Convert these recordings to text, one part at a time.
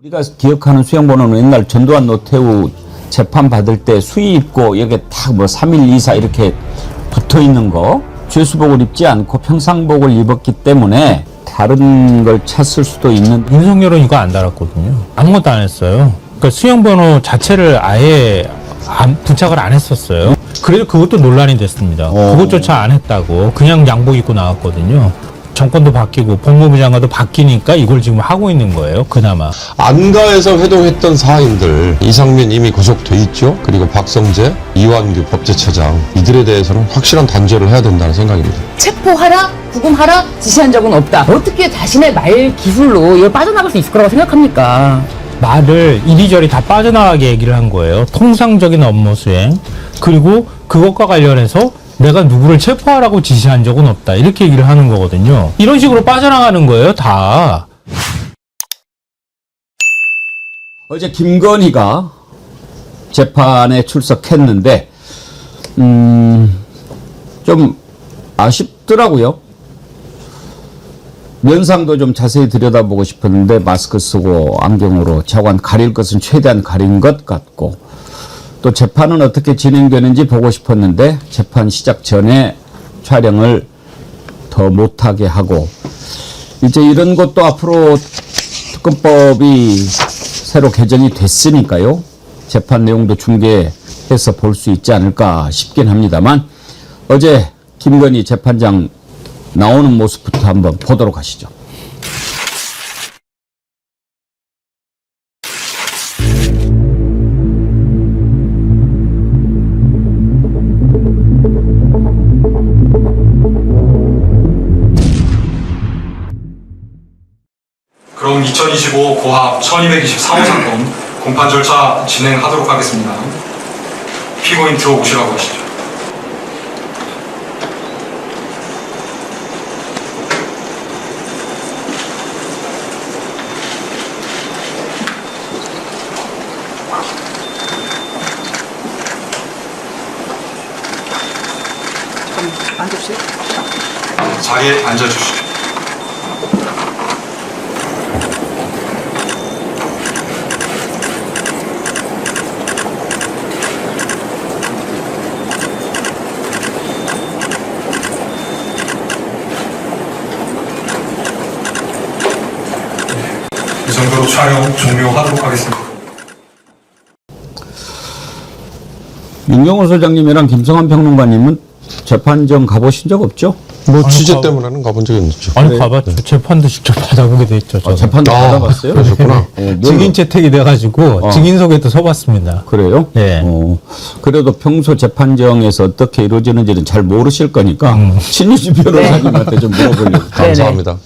우리가 기억하는 수형번호는 옛날 전두환 노태우 재판 받을 때 수의 입고 여기에 딱 뭐 3일 이사 이렇게 붙어 있는 거, 죄수복을 입지 않고 평상복을 입었기 때문에 다른 걸 찾을 수도 있는. 윤석열은 이거 안 달았거든요. 아무것도 안 했어요. 그러니까 수형번호 자체를 아예 부착을 안 했었어요. 그래도 그것도 논란이 됐습니다. 그것조차 안 했다고 그냥 양복 입고 나왔거든요. 정권도 바뀌고 법무부 장관도 바뀌니까 이걸 지금 하고 있는 거예요. 그나마. 안가에서 회동했던 사인들, 이상민 이미 구속돼 있죠. 그리고 박성재, 이완규 법제처장, 이들에 대해서는 확실한 단죄를 해야 된다는 생각입니다. 체포하라, 구금하라 지시한 적은 없다. 어떻게 자신의 말 기술로 이걸 빠져나갈 수 있을 거라고 생각합니까? 말을 이리저리 다 빠져나가게 얘기를 한 거예요. 통상적인 업무 수행. 그리고 그것과 관련해서 내가 누구를 체포하라고 지시한 적은 없다. 이렇게 얘기를 하는 거거든요. 이런 식으로 빠져나가는 거예요, 다. 어제 김건희가 재판에 출석했는데 좀 아쉽더라고요. 면상도 좀 자세히 들여다보고 싶었는데 마스크 쓰고 안경으로 차관 가릴 것은 최대한 가린 것 같고, 또 재판은 어떻게 진행되는지 보고 싶었는데 재판 시작 전에 촬영을 더 못하게 하고, 이제 이런 것도 앞으로 특검법이 새로 개정이 됐으니까요. 재판 내용도 중계해서 볼 수 있지 않을까 싶긴 합니다만, 어제 김건희 재판장 나오는 모습부터 한번 보도록 하시죠. 그럼 2025 고합 1224호 사건 공판 절차 진행하도록 하겠습니다. 피고인 들어오시라고 하시죠. 앉으세요. 자리에 앉아주시죠. 이 정도로 촬영 종료하도록 하겠습니다. 윤경호 소장님이랑 김성환 평론가님은 재판정 가보신 적 없죠? 뭐 아니, 취재 때문에는 가본 적이 없죠. 아니, 그래. 가봤죠. 재판도 직접 받아보게 돼 있죠. 저는. 재판도 받아봤어요? 그러셨구나. 증인 채택이 돼가지고 증인 소개도 서봤습니다. 그래요? 예. 그래도 평소 재판정에서 어떻게 이루어지는지는 잘 모르실 거니까 신유진 변호사님한테 좀 물어보려고. 감사합니다.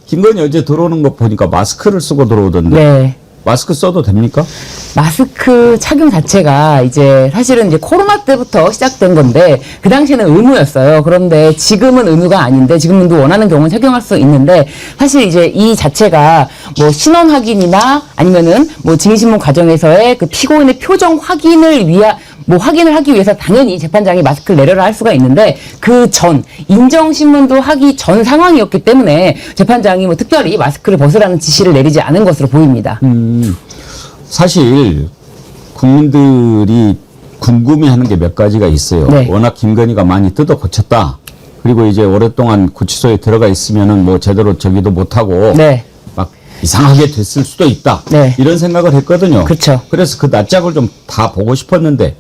김건희 어제 들어오는 거 보니까 마스크를 쓰고 들어오던데. 네. 마스크 써도 됩니까? 마스크 착용 자체가 이제 사실은 이제 코로나 때부터 시작된 건데 그 당시에는 의무였어요. 그런데 지금은 의무가 아닌데 지금은 또 원하는 경우는 착용할 수 있는데, 사실 이제 이 자체가 뭐 신원 확인이나 아니면은 뭐 증인신문 과정에서의 그 피고인의 표정 확인을 확인을 하기 위해서 당연히 재판장이 마스크를 내려라 할 수가 있는데, 그 전 인정신문도 하기 전 상황이었기 때문에 재판장이 뭐 특별히 마스크를 벗으라는 지시를 내리지 않은 것으로 보입니다. 사실 국민들이 궁금해하는 게 몇 가지가 있어요. 네. 워낙 김건희가 많이 뜯어 고쳤다. 그리고 이제 오랫동안 구치소에 들어가 있으면은 뭐 제대로 저기도 못하고 네. 막 이상하게 됐을 수도 있다. 네. 이런 생각을 했거든요. 그렇죠. 그래서 그 낯짝을 좀 다 보고 싶었는데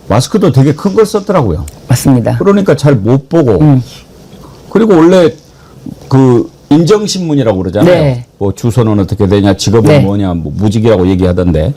마스크도 되게 큰 걸 썼더라고요. 맞습니다. 그러니까 잘 못 보고. 그리고 원래 그 인정신문이라고 그러잖아요. 네. 뭐 주소는 어떻게 되냐, 직업은 네. 뭐냐, 뭐 무직이라고 얘기하던데.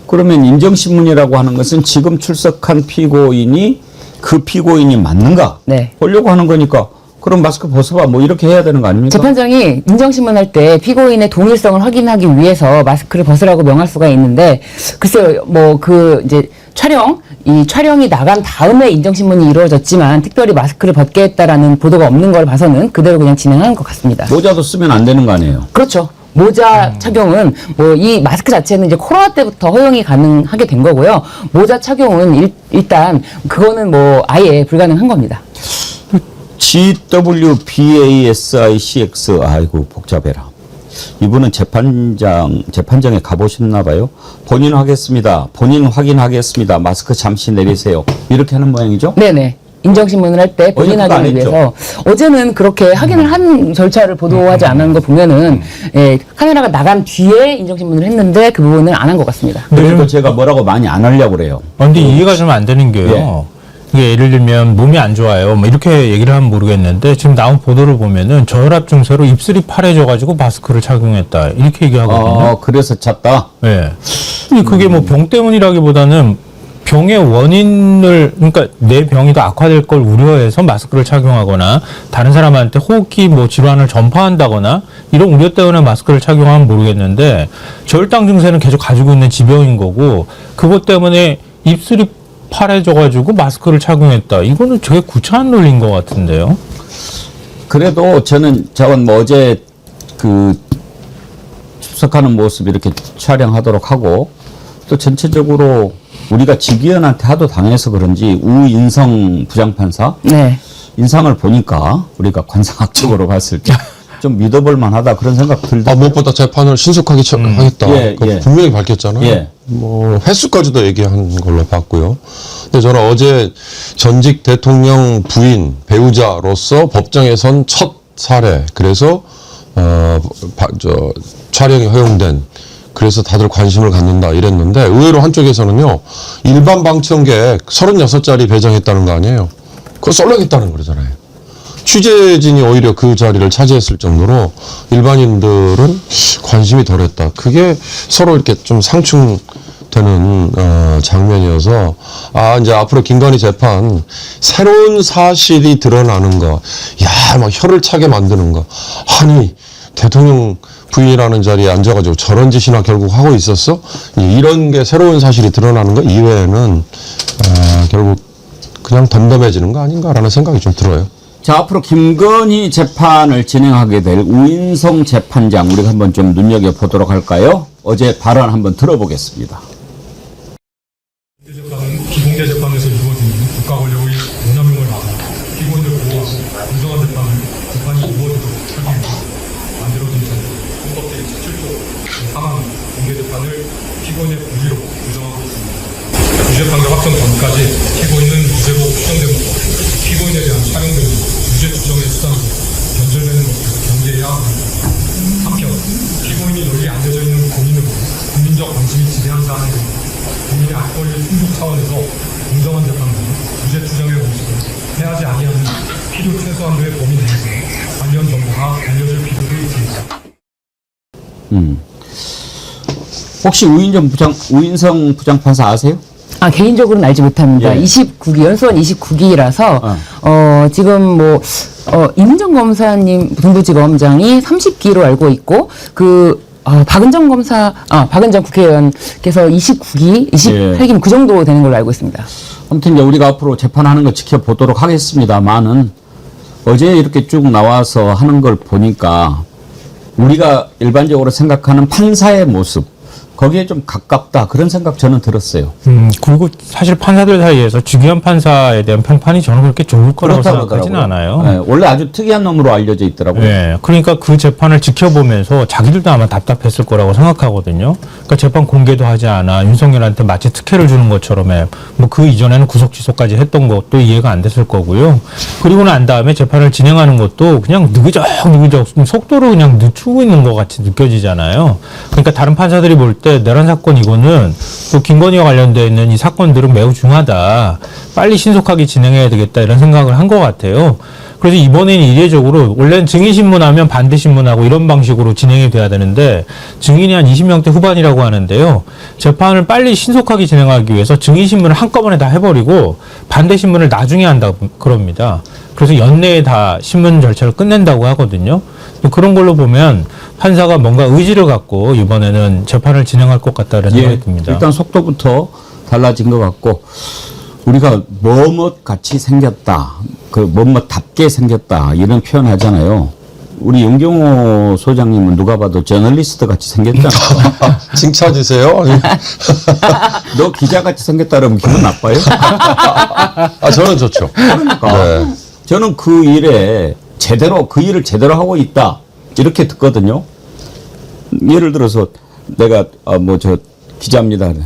그러면 인정신문이라고 하는 것은 지금 출석한 피고인이 그 피고인이 맞는가 네. 보려고 하는 거니까, 그럼 마스크 벗어봐 뭐 이렇게 해야 되는 거 아닙니까? 재판장이 인정신문 할 때 피고인의 동일성을 확인하기 위해서 마스크를 벗으라고 명할 수가 있는데, 글쎄요, 뭐 이제 촬영이 나간 다음에 인정신문이 이루어졌지만 특별히 마스크를 벗게 했다라는 보도가 없는 걸 봐서는 그대로 그냥 진행하는 것 같습니다. 모자도 쓰면 안 되는 거 아니에요? 그렇죠. 모자 착용은 뭐 이 마스크 자체는 이제 코로나 때부터 허용이 가능하게 된 거고요. 모자 착용은 일단 그거는 뭐 아예 불가능한 겁니다. GWBASICX, 아이고 복잡해라. 이분은 재판장에 가보셨나 봐요. 본인 하겠습니다. 본인 확인하겠습니다. 마스크 잠시 내리세요. 이렇게 하는 모양이죠? 네네. 인정신문을 할 때 본인 어제 그거 안 확인을 했죠? 위해서 어제는 그렇게 확인을 한 절차를 보도하지 않은 거 보면은 예, 카메라가 나간 뒤에 인정신문을 했는데 그 부분은 안 한 것 같습니다. 그래도 제가 뭐라고 많이 안 하려고 그래요. 근데 이해가 좀 안 되는 게요. 이게 예를 들면 몸이 안 좋아요. 뭐 이렇게 얘기를 하면 모르겠는데 지금 나온 보도를 보면은 저혈압 증세로 입술이 파래져가지고 마스크를 착용했다 이렇게 얘기하거든요. 그래서 찼다? 네. 그게 뭐 병 때문이라기보다는 병의 원인을 그러니까 내 병이 더 악화될 걸 우려해서 마스크를 착용하거나 다른 사람한테 호흡기 뭐 질환을 전파한다거나 이런 우려 때문에 마스크를 착용하면 모르겠는데 저혈당 증세는 계속 가지고 있는 지병인 거고 그것 때문에 입술이 파래져가지고 마스크를 착용했다. 이거는 되게 구차한 논리인 것 같은데요. 그래도 저는 뭐 어제 그 출석하는 모습 이렇게 촬영하도록 하고 또 전체적으로 우리가 지기현한테 하도 당해서 그런지 우인성 부장판사 네. 인상을 보니까 우리가 관상학적으로 봤을 때 좀 믿어볼 만하다 그런 생각 들더라고요. 무엇보다 재판을 신속하게 하겠다. 예, 그거 예. 분명히 밝혔잖아요. 예. 뭐 횟수까지도 얘기한 걸로 봤고요. 근데 저는 어제 전직 대통령 부인 배우자로서 법정에 선 첫 사례. 그래서 촬영이 허용된. 그래서 다들 관심을 갖는다 이랬는데 의외로 한쪽에서는요. 일반 방청객 36자리 배정했다는 거 아니에요. 그거 썰렁했다는 거잖아요. 취재진이 오히려 그 자리를 차지했을 정도로 일반인들은 관심이 덜했다. 그게 서로 이렇게 좀 상충되는 장면이어서 이제 앞으로 김건희 재판 새로운 사실이 드러나는 거, 막 혀를 차게 만드는 거. 아니 대통령 부인이라는 자리에 앉아가지고 저런 짓이나 결국 하고 있었어? 이런 게 새로운 사실이 드러나는 거 이외에는 결국 그냥 덤덤해지는 거 아닌가라는 생각이 좀 들어요. 자, 앞으로 김건희 재판을 진행하게 될 우인성 재판장 우리가 한번 좀 눈여겨보도록 할까요? 어제 발언 한번 들어보겠습니다. 재판은 비공개 재판에서 이루어지는 국가 권력의 오남용을 막아 피고인을 보호하고 공정한 재판이 이루어지도록 설계해 만들어진 헌법 제17조 3항 공개 재판을 피고인의 권리로 규정하고 있습니다. 유죄 판결 확정 전까지 피고인은 유죄로 추정되면서 피고인에 대한 촬영되는 유죄 추정의 수단으로 변절되는 것을 경계해야 합니다. 한편 피고인이 널리 알려져 있는 고민으로 국민적 관심이 지대한 사안에 대해 국민의 알 권리 충족 차원에서 공정한 재판과 유죄 추정의 원칙을 해하지 아니하는 필요 최소한도의 범위 내에서 관련 정보가 알려질 필요도 있습니다. 혹시 우인성 부장판사 아세요? 개인적으로는 알지 못합니다. 예. 29기, 연수원 29기라서, 지금 이민정 검사님, 동부지검장이 30기로 알고 있고, 박은정 국회의원께서 29기, 28기 그 정도 되는 걸로 알고 있습니다. 아무튼 이제 우리가 앞으로 재판하는 거 지켜보도록 하겠습니다만은 어제 이렇게 쭉 나와서 하는 걸 보니까 우리가 일반적으로 생각하는 판사의 모습, 거기에 좀 가깝다 그런 생각 저는 들었어요. 그리고 사실 판사들 사이에서 주기현 판사에 대한 평판이 저는 그렇게 좋을 거라고 생각하지는 않아요. 네, 원래 아주 특이한 놈으로 알려져 있더라고요. 네, 그러니까 그 재판을 지켜보면서 자기들도 아마 답답했을 거라고 생각하거든요. 그러니까 재판 공개도 하지 않아 윤석열한테 마치 특혜를 주는 것처럼 뭐 그 이전에는 구속 취소까지 했던 것도 이해가 안 됐을 거고요. 그리고 난 다음에 재판을 진행하는 것도 그냥 느그적 속도를 그냥 늦추고 있는 것 같이 느껴지잖아요. 그러니까 다른 판사들이 볼 때 내란 사건 이거는 또 김건희와 관련되어 있는 이 사건들은 매우 중하다. 빨리 신속하게 진행해야 되겠다 이런 생각을 한 것 같아요. 그래서 이번에는 이례적으로 원래는 증인신문하면 반대신문하고 이런 방식으로 진행이 돼야 되는데 증인이 한 20명대 후반이라고 하는데요. 재판을 빨리 신속하게 진행하기 위해서 증인신문을 한꺼번에 다 해버리고 반대신문을 나중에 한다고 그럽니다. 그래서 연내에 다 신문 절차를 끝낸다고 하거든요. 그런 걸로 보면 판사가 뭔가 의지를 갖고 이번에는 재판을 진행할 것 같다는 생각이 듭니다. 일단 속도부터 달라진 것 같고 우리가 뭐뭇 같이 생겼다, 뭐뭇답게 생겼다 이런 표현 하잖아요. 우리 윤경호 소장님은 누가 봐도 저널리스트 같이 생겼잖아. 칭찬이세요? 너 기자 같이 생겼다 그러면 기분 나빠요? 저는 좋죠. 그러니까 네. 저는 그 일을 제대로 하고 있다 이렇게 듣거든요. 예를 들어서 내가 뭐 저 기자입니다. 그래.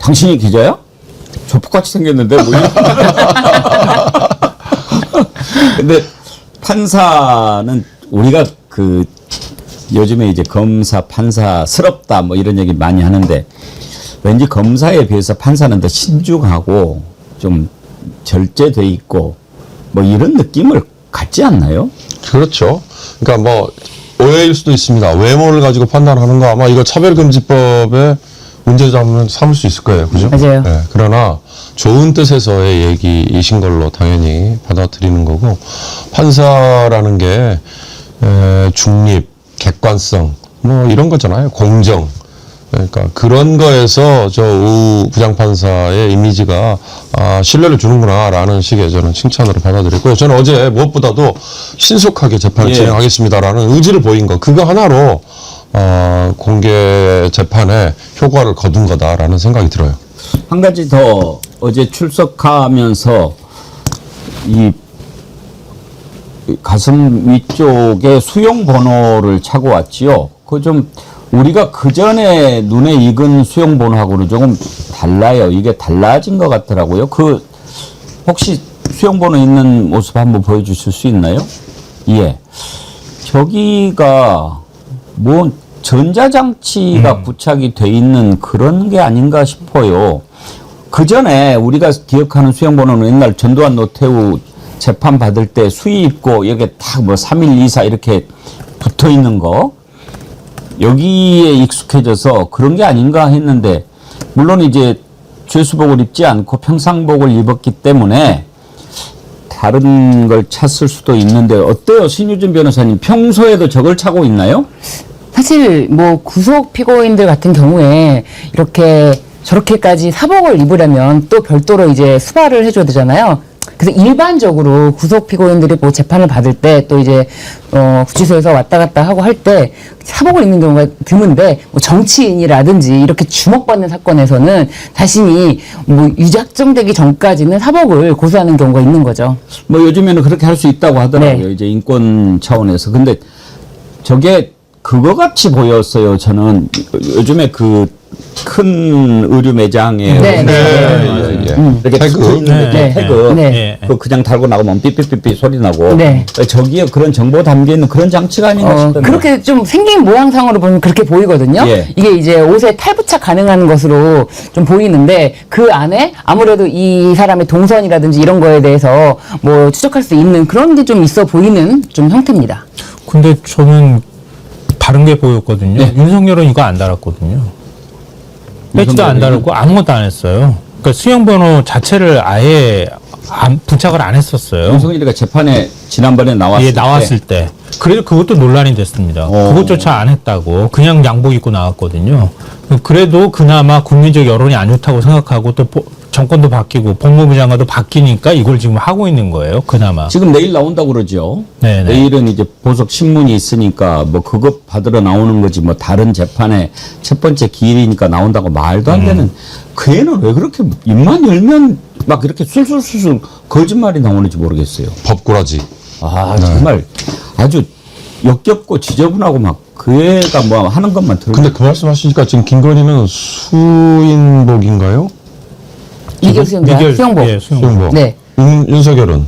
당신이 기자야? 조폭같이 생겼는데 뭐 이런. 근데 판사는 우리가 그 요즘에 이제 검사 판사스럽다 뭐 이런 얘기 많이 하는데 왠지 검사에 비해서 판사는 더 신중하고 좀 절제돼 있고 뭐 이런 느낌을 갖지 않나요? 그렇죠. 그러니까 뭐 오해일 수도 있습니다. 외모를 가지고 판단하는 거 아마 이거 차별금지법에 문제점을 삼을 수 있을 거예요. 그죠? 맞아요. 네, 그러나 좋은 뜻에서의 얘기이신 걸로 당연히 받아들이는 거고 판사라는 게 중립, 객관성 뭐 이런 거잖아요. 공정. 그러니까 그런 거에서 저 우 부장판사의 이미지가 신뢰를 주는구나라는 식의 저는 칭찬으로 받아들였고요. 저는 어제 무엇보다도 신속하게 재판을 예. 진행하겠습니다라는 의지를 보인 거 그거 하나로 공개 재판에 효과를 거둔 거다라는 생각이 들어요. 한 가지 더 어제 출석하면서 이 가슴 위쪽에 수용 번호를 차고 왔지요. 그 좀 우리가 그 전에 눈에 익은 수용 번호하고는 조금 달라요. 이게 달라진 것 같더라고요. 그 혹시 수용 번호 있는 모습 한번 보여주실 수 있나요? 예. 저기가 뭐 전자장치가 부착이 돼 있는 그런 게 아닌가 싶어요. 그 전에 우리가 기억하는 수용 번호는 옛날 전두환 노태우 재판 받을 때 수의 입고 여기에 딱 뭐 3124 이렇게 붙어 있는 거 여기에 익숙해져서 그런 게 아닌가 했는데 물론 이제 죄수복을 입지 않고 평상복을 입었기 때문에 다른 걸 찼을 수도 있는데 어때요? 신유진 변호사님 평소에도 저걸 차고 있나요? 사실 뭐 구속 피고인들 같은 경우에 이렇게 저렇게까지 사복을 입으려면 또 별도로 이제 수발을 해줘야 되잖아요. 그래서 일반적으로 구속 피고인들이 뭐 재판을 받을 때 또 이제 구치소에서 왔다 갔다 하고 할 때 사복을 입는 경우가 드문데 뭐 정치인이라든지 이렇게 주목받는 사건에서는 자신이 뭐 유작정되기 전까지는 사복을 고수하는 경우가 있는 거죠. 뭐 요즘에는 그렇게 할 수 있다고 하더라고요. 네. 이제 인권 차원에서. 근데 저게 그거 같이 보였어요. 저는 요즘에 그 큰 의류 매장에 네, 이렇게 태그. 붙어 있는 게 네. 태그. 네. 그 그냥 달고 나가면 삐삐삐삐 소리 나고. 네. 저기에 그런 정보 담겨 있는 그런 장치가 아닌가 싶던데. 그렇게 좀 생긴 모양상으로 보면 그렇게 보이거든요. 예. 이게 이제 옷에 탈부착 가능한 것으로 좀 보이는데 그 안에 아무래도 이 사람의 동선이라든지 이런 거에 대해서 뭐 추적할 수 있는 그런 게 좀 있어 보이는 좀 형태입니다. 근데 저는 다른 게 보였거든요. 네. 윤석열은 이거 안 달았거든요. 배지도 안 달았고 아무것도 안 했어요. 그러니까 수용번호 자체를 아예 부착을 안 했었어요. 윤석열이가 재판에 지난번에 나왔을 예, 나왔을 때. 그래도 그것도 논란이 됐습니다. 그것조차 안 했다고 그냥 양복 입고 나왔거든요. 그래도 그나마 국민적 여론이 안 좋다고 생각하고 또 정권도 바뀌고 법무부 장관도 바뀌니까 이걸 지금 하고 있는 거예요. 그나마. 지금 내일 나온다고 그러죠. 네네. 내일은 이제 보석 신문이 있으니까 뭐 그거 받으러 나오는 거지 뭐 다른 재판에 첫 번째 기일이니까 나온다고 말도 안 되는 그 애는 왜 그렇게 입만 열면 막 이렇게 술술술술 거짓말이 나오는지 모르겠어요. 법꾸라지. 아 정말 아주 역겹고 지저분하고 막 그 애가 뭐 하는 것만 들으면 근데 그 말씀하시니까 지금 김건희는 수인복인가요? 이게 수용자 수용복. 예, 수용복. 수인복. 네. 윤석열은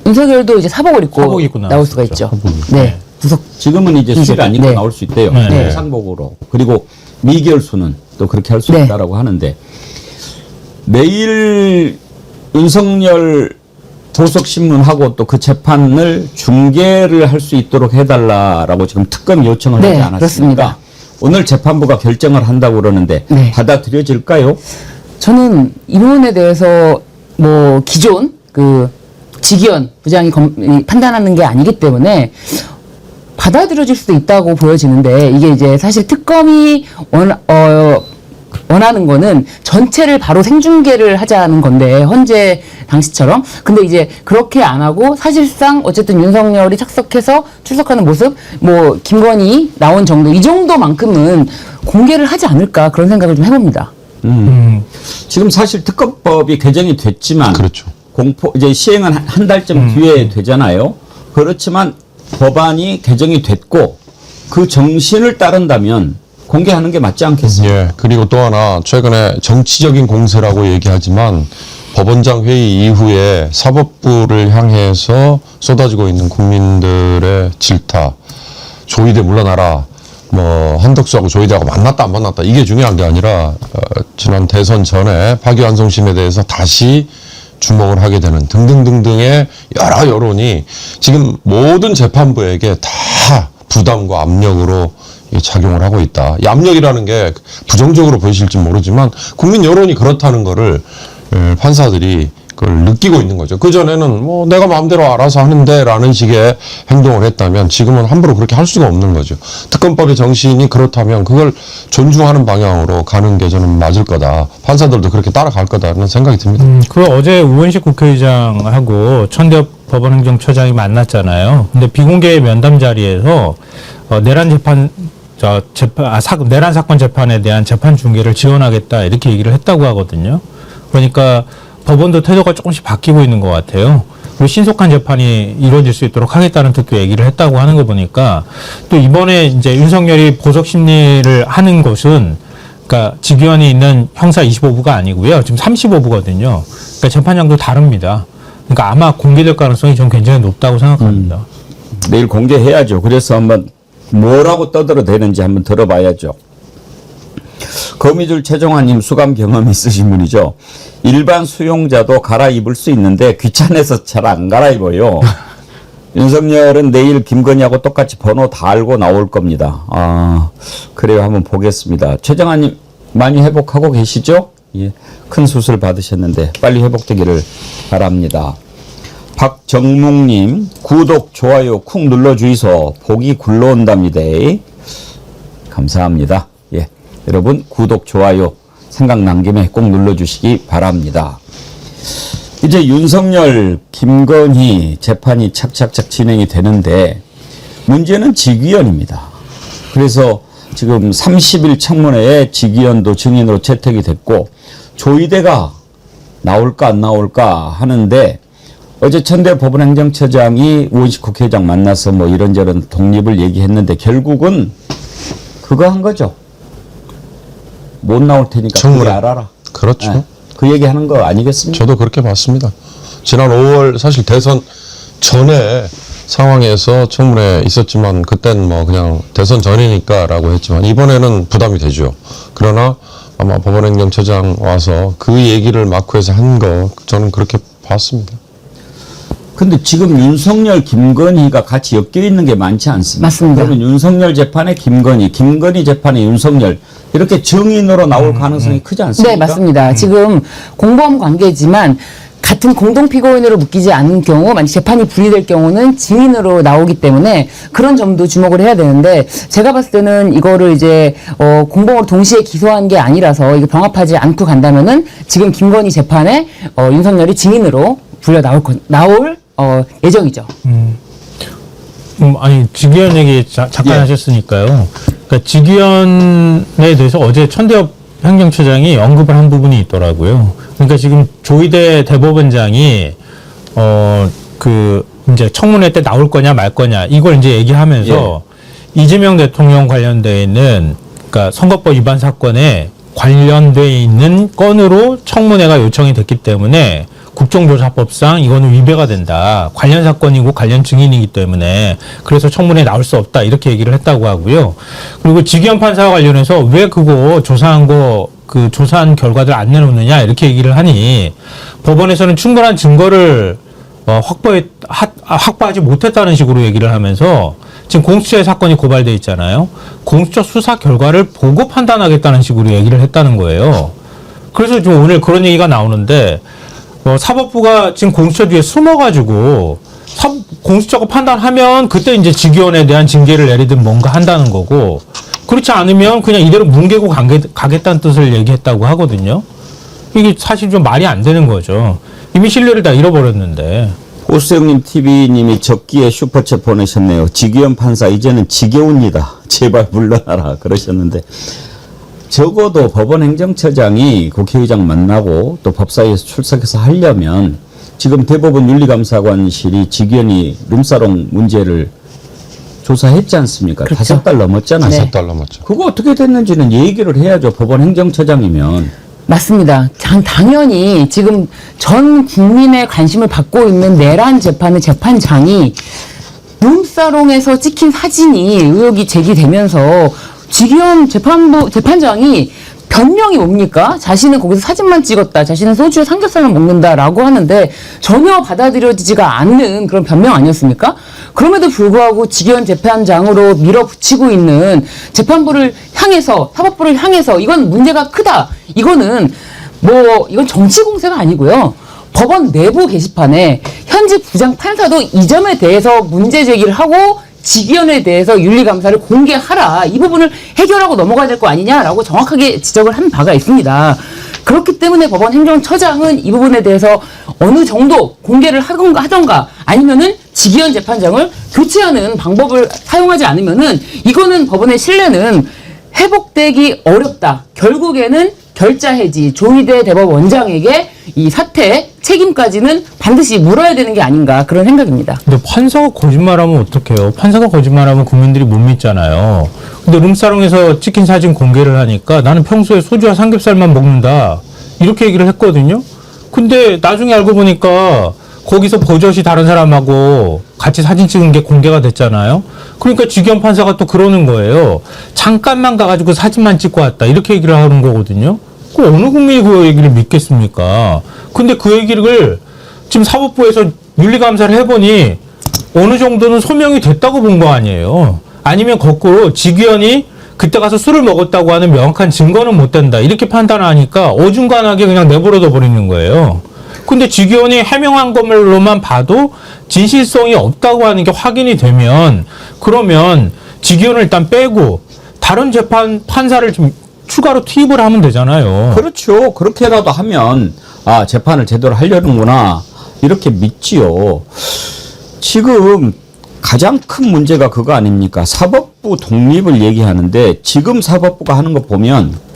윤석열도 이제 사복을 입고, 사복 입고 나올 수가 있죠. 네. 구속. 지금은 이제 수를 안 입고 네. 나올 수 있대요. 네. 상복으로. 그리고 미결수는 또 그렇게 할 수 네. 있다라고 하는데 내일 윤석열 보석신문하고 또 그 재판을 중계를 할 수 있도록 해달라라고 지금 특검 요청을 네, 하지 않았습니까? 그렇습니다. 오늘 재판부가 결정을 한다고 그러는데 네. 받아들여질까요? 저는 이 부분에 대해서 뭐 기존 그 지기현 부장이 판단하는 게 아니기 때문에 받아들여질 수도 있다고 보여지는데 이게 이제 사실 특검이 원하는 거는 전체를 바로 생중계를 하자는 건데 헌재 당시처럼 근데 이제 그렇게 안 하고 사실상 어쨌든 윤석열이 착석해서 출석하는 모습 뭐 김건희 나온 정도 이 정도만큼은 공개를 하지 않을까 그런 생각을 좀 해봅니다. 지금 사실 특검법이 개정이 됐지만 그렇죠. 이제 시행은 한 달쯤 뒤에 되잖아요. 그렇지만 법안이 개정이 됐고 그 정신을 따른다면 공개하는 게 맞지 않겠습니까? 예. 그리고 또 하나 최근에 정치적인 공세라고 얘기하지만 법원장 회의 이후에 사법부를 향해서 쏟아지고 있는 국민들의 질타, 조희대 물러나라, 뭐 한덕수하고 조희대하고 만났다 안 만났다 이게 중요한 게 아니라 지난 대선 전에 파기환송심에 대해서 다시 주목을 하게 되는 등등등등의 여러 여론이 지금 모든 재판부에게 다 부담과 압력으로 작용을 하고 있다. 이 압력이라는 게 부정적으로 보이실지 모르지만 국민 여론이 그렇다는 거를 판사들이 그걸 느끼고 있는 거죠. 그전에는 뭐 내가 마음대로 알아서 하는데 라는 식의 행동을 했다면 지금은 함부로 그렇게 할 수가 없는 거죠. 특검법의 정신이 그렇다면 그걸 존중하는 방향으로 가는 게 저는 맞을 거다. 판사들도 그렇게 따라갈 거다라는 생각이 듭니다. 그 어제 우원식 국회의장하고 천대엽 법원행정처장이 만났잖아요. 근데 비공개 면담 자리에서 내란 사건 재판에 대한 재판 중계를 지원하겠다 이렇게 얘기를 했다고 하거든요. 그러니까 법원도 태도가 조금씩 바뀌고 있는 것 같아요. 그리고 신속한 재판이 이루어질 수 있도록 하겠다는 뜻도 얘기를 했다고 하는 거 보니까 또 이번에 이제 윤석열이 보석 심리를 하는 곳은 그러니까 직위원이 있는 형사 25부가 아니고요. 지금 35부거든요. 그러니까 재판장도 다릅니다. 그러니까 아마 공개될 가능성이 좀 굉장히 높다고 생각합니다. 내일 공개해야죠. 그래서 한번 뭐라고 떠들어대는지 한번 들어봐야죠. 거미줄 최종환님 수감 경험 있으신 분이죠. 일반 수용자도 갈아입을 수 있는데 귀찮아서 잘 안 갈아입어요. 윤석열은 내일 김건희하고 똑같이 번호 다 알고 나올 겁니다. 아, 그래요. 한번 보겠습니다. 최정환님 많이 회복하고 계시죠? 예, 큰 수술 받으셨는데 빨리 회복되기를 바랍니다. 박정묵님 구독 좋아요 쿵 눌러주이소. 복이 굴러온답니다. 감사합니다. 예, 여러분 구독 좋아요 생각난 김에 꼭 눌러주시기 바랍니다. 이제 윤석열 김건희 재판이 착착착 진행이 되는데 문제는 직위원입니다. 그래서 지금 30일 청문회에 직위원도 증인으로 채택이 됐고 조희대가 나올까 안 나올까 하는데 어제 천대엽 법원행정처장이 우원식 국회의장 만나서 뭐 이런저런 독립을 얘기했는데 결국은 그거 한 거죠. 못 나올 테니까 청문회. 알아라. 그렇죠. 네, 그 얘기하는 거 아니겠습니까? 저도 그렇게 봤습니다. 지난 5월 사실 대선 전에 상황에서 청문회 있었지만 그땐 뭐 그냥 대선 전이니까라고 했지만 이번에는 부담이 되죠. 그러나 아마 법원행정처장 와서 그 얘기를 마크에서 한 거 저는 그렇게 봤습니다. 근데 지금 윤석열, 김건희가 같이 엮여 있는 게 많지 않습니까? 맞습니다. 그러면 윤석열 재판에 김건희, 김건희 재판에 윤석열 이렇게 증인으로 나올 가능성이 크지 않습니까? 네, 맞습니다. 지금 공범 관계지만 같은 공동 피고인으로 묶이지 않은 경우 만약 재판이 분리될 경우는 증인으로 나오기 때문에 그런 점도 주목을 해야 되는데 제가 봤을 때는 이거를 이제 공범으로 동시에 기소한 게 아니라서 이게 병합하지 않고 간다면은 지금 김건희 재판에 윤석열이 증인으로 불려 나올 예정이죠. 아니 직위원 얘기 잠깐 예. 하셨으니까요. 그러니까 직위원에 대해서 어제 천대엽 행정처장이 언급을 한 부분이 있더라고요. 그러니까 지금 조희대 대법원장이 이제 청문회 때 나올 거냐 말 거냐 이걸 이제 얘기하면서 이재명 대통령 관련돼 있는 그러니까 선거법 위반 사건에 관련돼 있는 건으로 청문회가 요청이 됐기 때문에 국정조사법상 이거는 위배가 된다. 관련 사건이고 관련 증인이기 때문에 그래서 청문회에 나올 수 없다. 이렇게 얘기를 했다고 하고요. 그리고 직위원 판사와 관련해서 왜 그거 조사한 거 그 조사한 결과들 안 내놓느냐 이렇게 얘기를 하니 법원에서는 충분한 증거를 확보하지 못했다는 식으로 얘기를 하면서 지금 공수처의 사건이 고발돼 있잖아요. 공수처 수사 결과를 보고 판단하겠다는 식으로 얘기를 했다는 거예요. 그래서 좀 오늘 그런 얘기가 나오는데 사법부가 지금 공수처 뒤에 숨어가지고 공수처가 판단하면 그때 이제 직위원에 대한 징계를 내리든 뭔가 한다는 거고 그렇지 않으면 그냥 이대로 뭉개고 가겠다는 뜻을 얘기했다고 하거든요. 이게 사실 좀 말이 안 되는 거죠. 이미 신뢰를 다 잃어버렸는데. 오수영님 TV님이 적기에 슈퍼챗 보내셨네요. 직위원 판사 이제는 지겨웁니다. 제발 물러나라 그러셨는데 적어도 법원행정처장이 국회의장 만나고 또 법사위에서 출석해서 하려면 지금 대법원 윤리감사관실이 직위원이 룸사롱 문제를 조사했지 않습니까? 그렇죠. 5달 넘었잖아요. 네. 4달 남았죠. 그거 어떻게 됐는지는 얘기를 해야죠. 법원 행정처장이면. 맞습니다. 당연히 지금 전 국민의 관심을 받고 있는 내란 재판의 재판장이 룸사롱에서 찍힌 사진이 의혹이 제기되면서 지기현 재판장이 변명이 뭡니까? 자신은 거기서 사진만 찍었다. 자신은 소주에 삼겹살만 먹는다라고 하는데 전혀 받아들여지지가 않는 그런 변명 아니었습니까? 그럼에도 불구하고 지기현 재판장으로 밀어붙이고 있는 재판부를 향해서, 사법부를 향해서 이건 문제가 크다. 이거는 이건 정치 공세가 아니고요. 법원 내부 게시판에 현직 부장 판사도 이 점에 대해서 문제 제기를 하고 지기현에 대해서 윤리감사를 공개하라. 이 부분을 해결하고 넘어가야 될 거 아니냐라고 정확하게 지적을 한 바가 있습니다. 그렇기 때문에 법원 행정처장은 이 부분에 대해서 어느 정도 공개를 하던가 아니면은 지기현 재판장을 교체하는 방법을 사용하지 않으면은 이거는 법원의 신뢰는 회복되기 어렵다. 결국에는 결자 해지, 조희대 대법원장에게 이 사태 책임까지는 반드시 물어야 되는 게 아닌가 그런 생각입니다. 근데 판사가 거짓말하면 어떡해요? 판사가 거짓말하면 국민들이 못 믿잖아요. 근데 룸사롱에서 찍힌 사진 공개를 하니까 나는 평소에 소주와 삼겹살만 먹는다. 이렇게 얘기를 했거든요. 근데 나중에 알고 보니까 거기서 버젓이 다른 사람하고 같이 사진 찍은 게 공개가 됐잖아요. 그러니까 지기현 판사가 또 그러는 거예요. 잠깐만 가가지고 사진만 찍고 왔다. 이렇게 얘기를 하는 거거든요. 그 어느 국민이 그 얘기를 믿겠습니까? 근데 그 얘기를 지금 사법부에서 윤리감사를 해보니 어느 정도는 소명이 됐다고 본 거 아니에요. 아니면 거꾸로 지기현이 그때 가서 술을 먹었다고 하는 명확한 증거는 못 된다. 이렇게 판단하니까 어중간하게 그냥 내버려둬 버리는 거예요. 근데 지기현이 해명한 것만로만 봐도 진실성이 없다고 하는 게 확인이 되면 그러면 지기현을 일단 빼고 다른 판사를 좀 추가로 투입을 하면 되잖아요. 그렇죠. 그렇게라도 하면 재판을 제대로 하려는구나 이렇게 믿지요. 지금 가장 큰 문제가 그거 아닙니까? 사법부 독립을 얘기하는데 지금 사법부가 하는 거 보면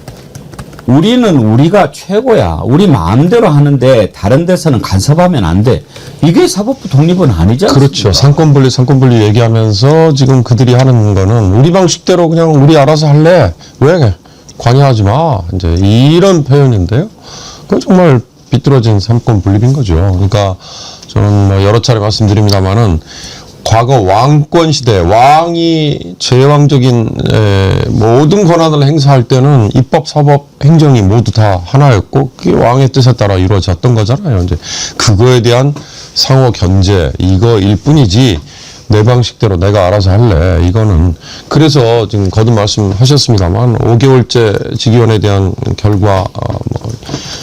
우리는 우리가 최고야. 우리 마음대로 하는데 다른 데서는 간섭하면 안 돼. 이게 사법부 독립은 아니지 않습니까? 그렇죠. 상권분리 얘기하면서 지금 그들이 하는 거는 우리 방식대로 그냥 우리 알아서 할래. 왜? 관여하지 마. 이제 이런 표현인데요. 그건 정말 비뚤어진 상권분립인 거죠. 그러니까 저는 여러 차례 말씀드립니다만은 과거 왕권 시대 왕이 제왕적인 모든 권한을 행사할 때는 입법, 사법, 행정이 모두 다 하나였고 그게 왕의 뜻에 따라 이루어졌던 거잖아요. 이제 그거에 대한 상호 견제 이거일 뿐이지 내 방식대로 내가 알아서 할래. 이거는 그래서 지금 거듭 말씀하셨습니다만 5개월째 직위원에 대한 결과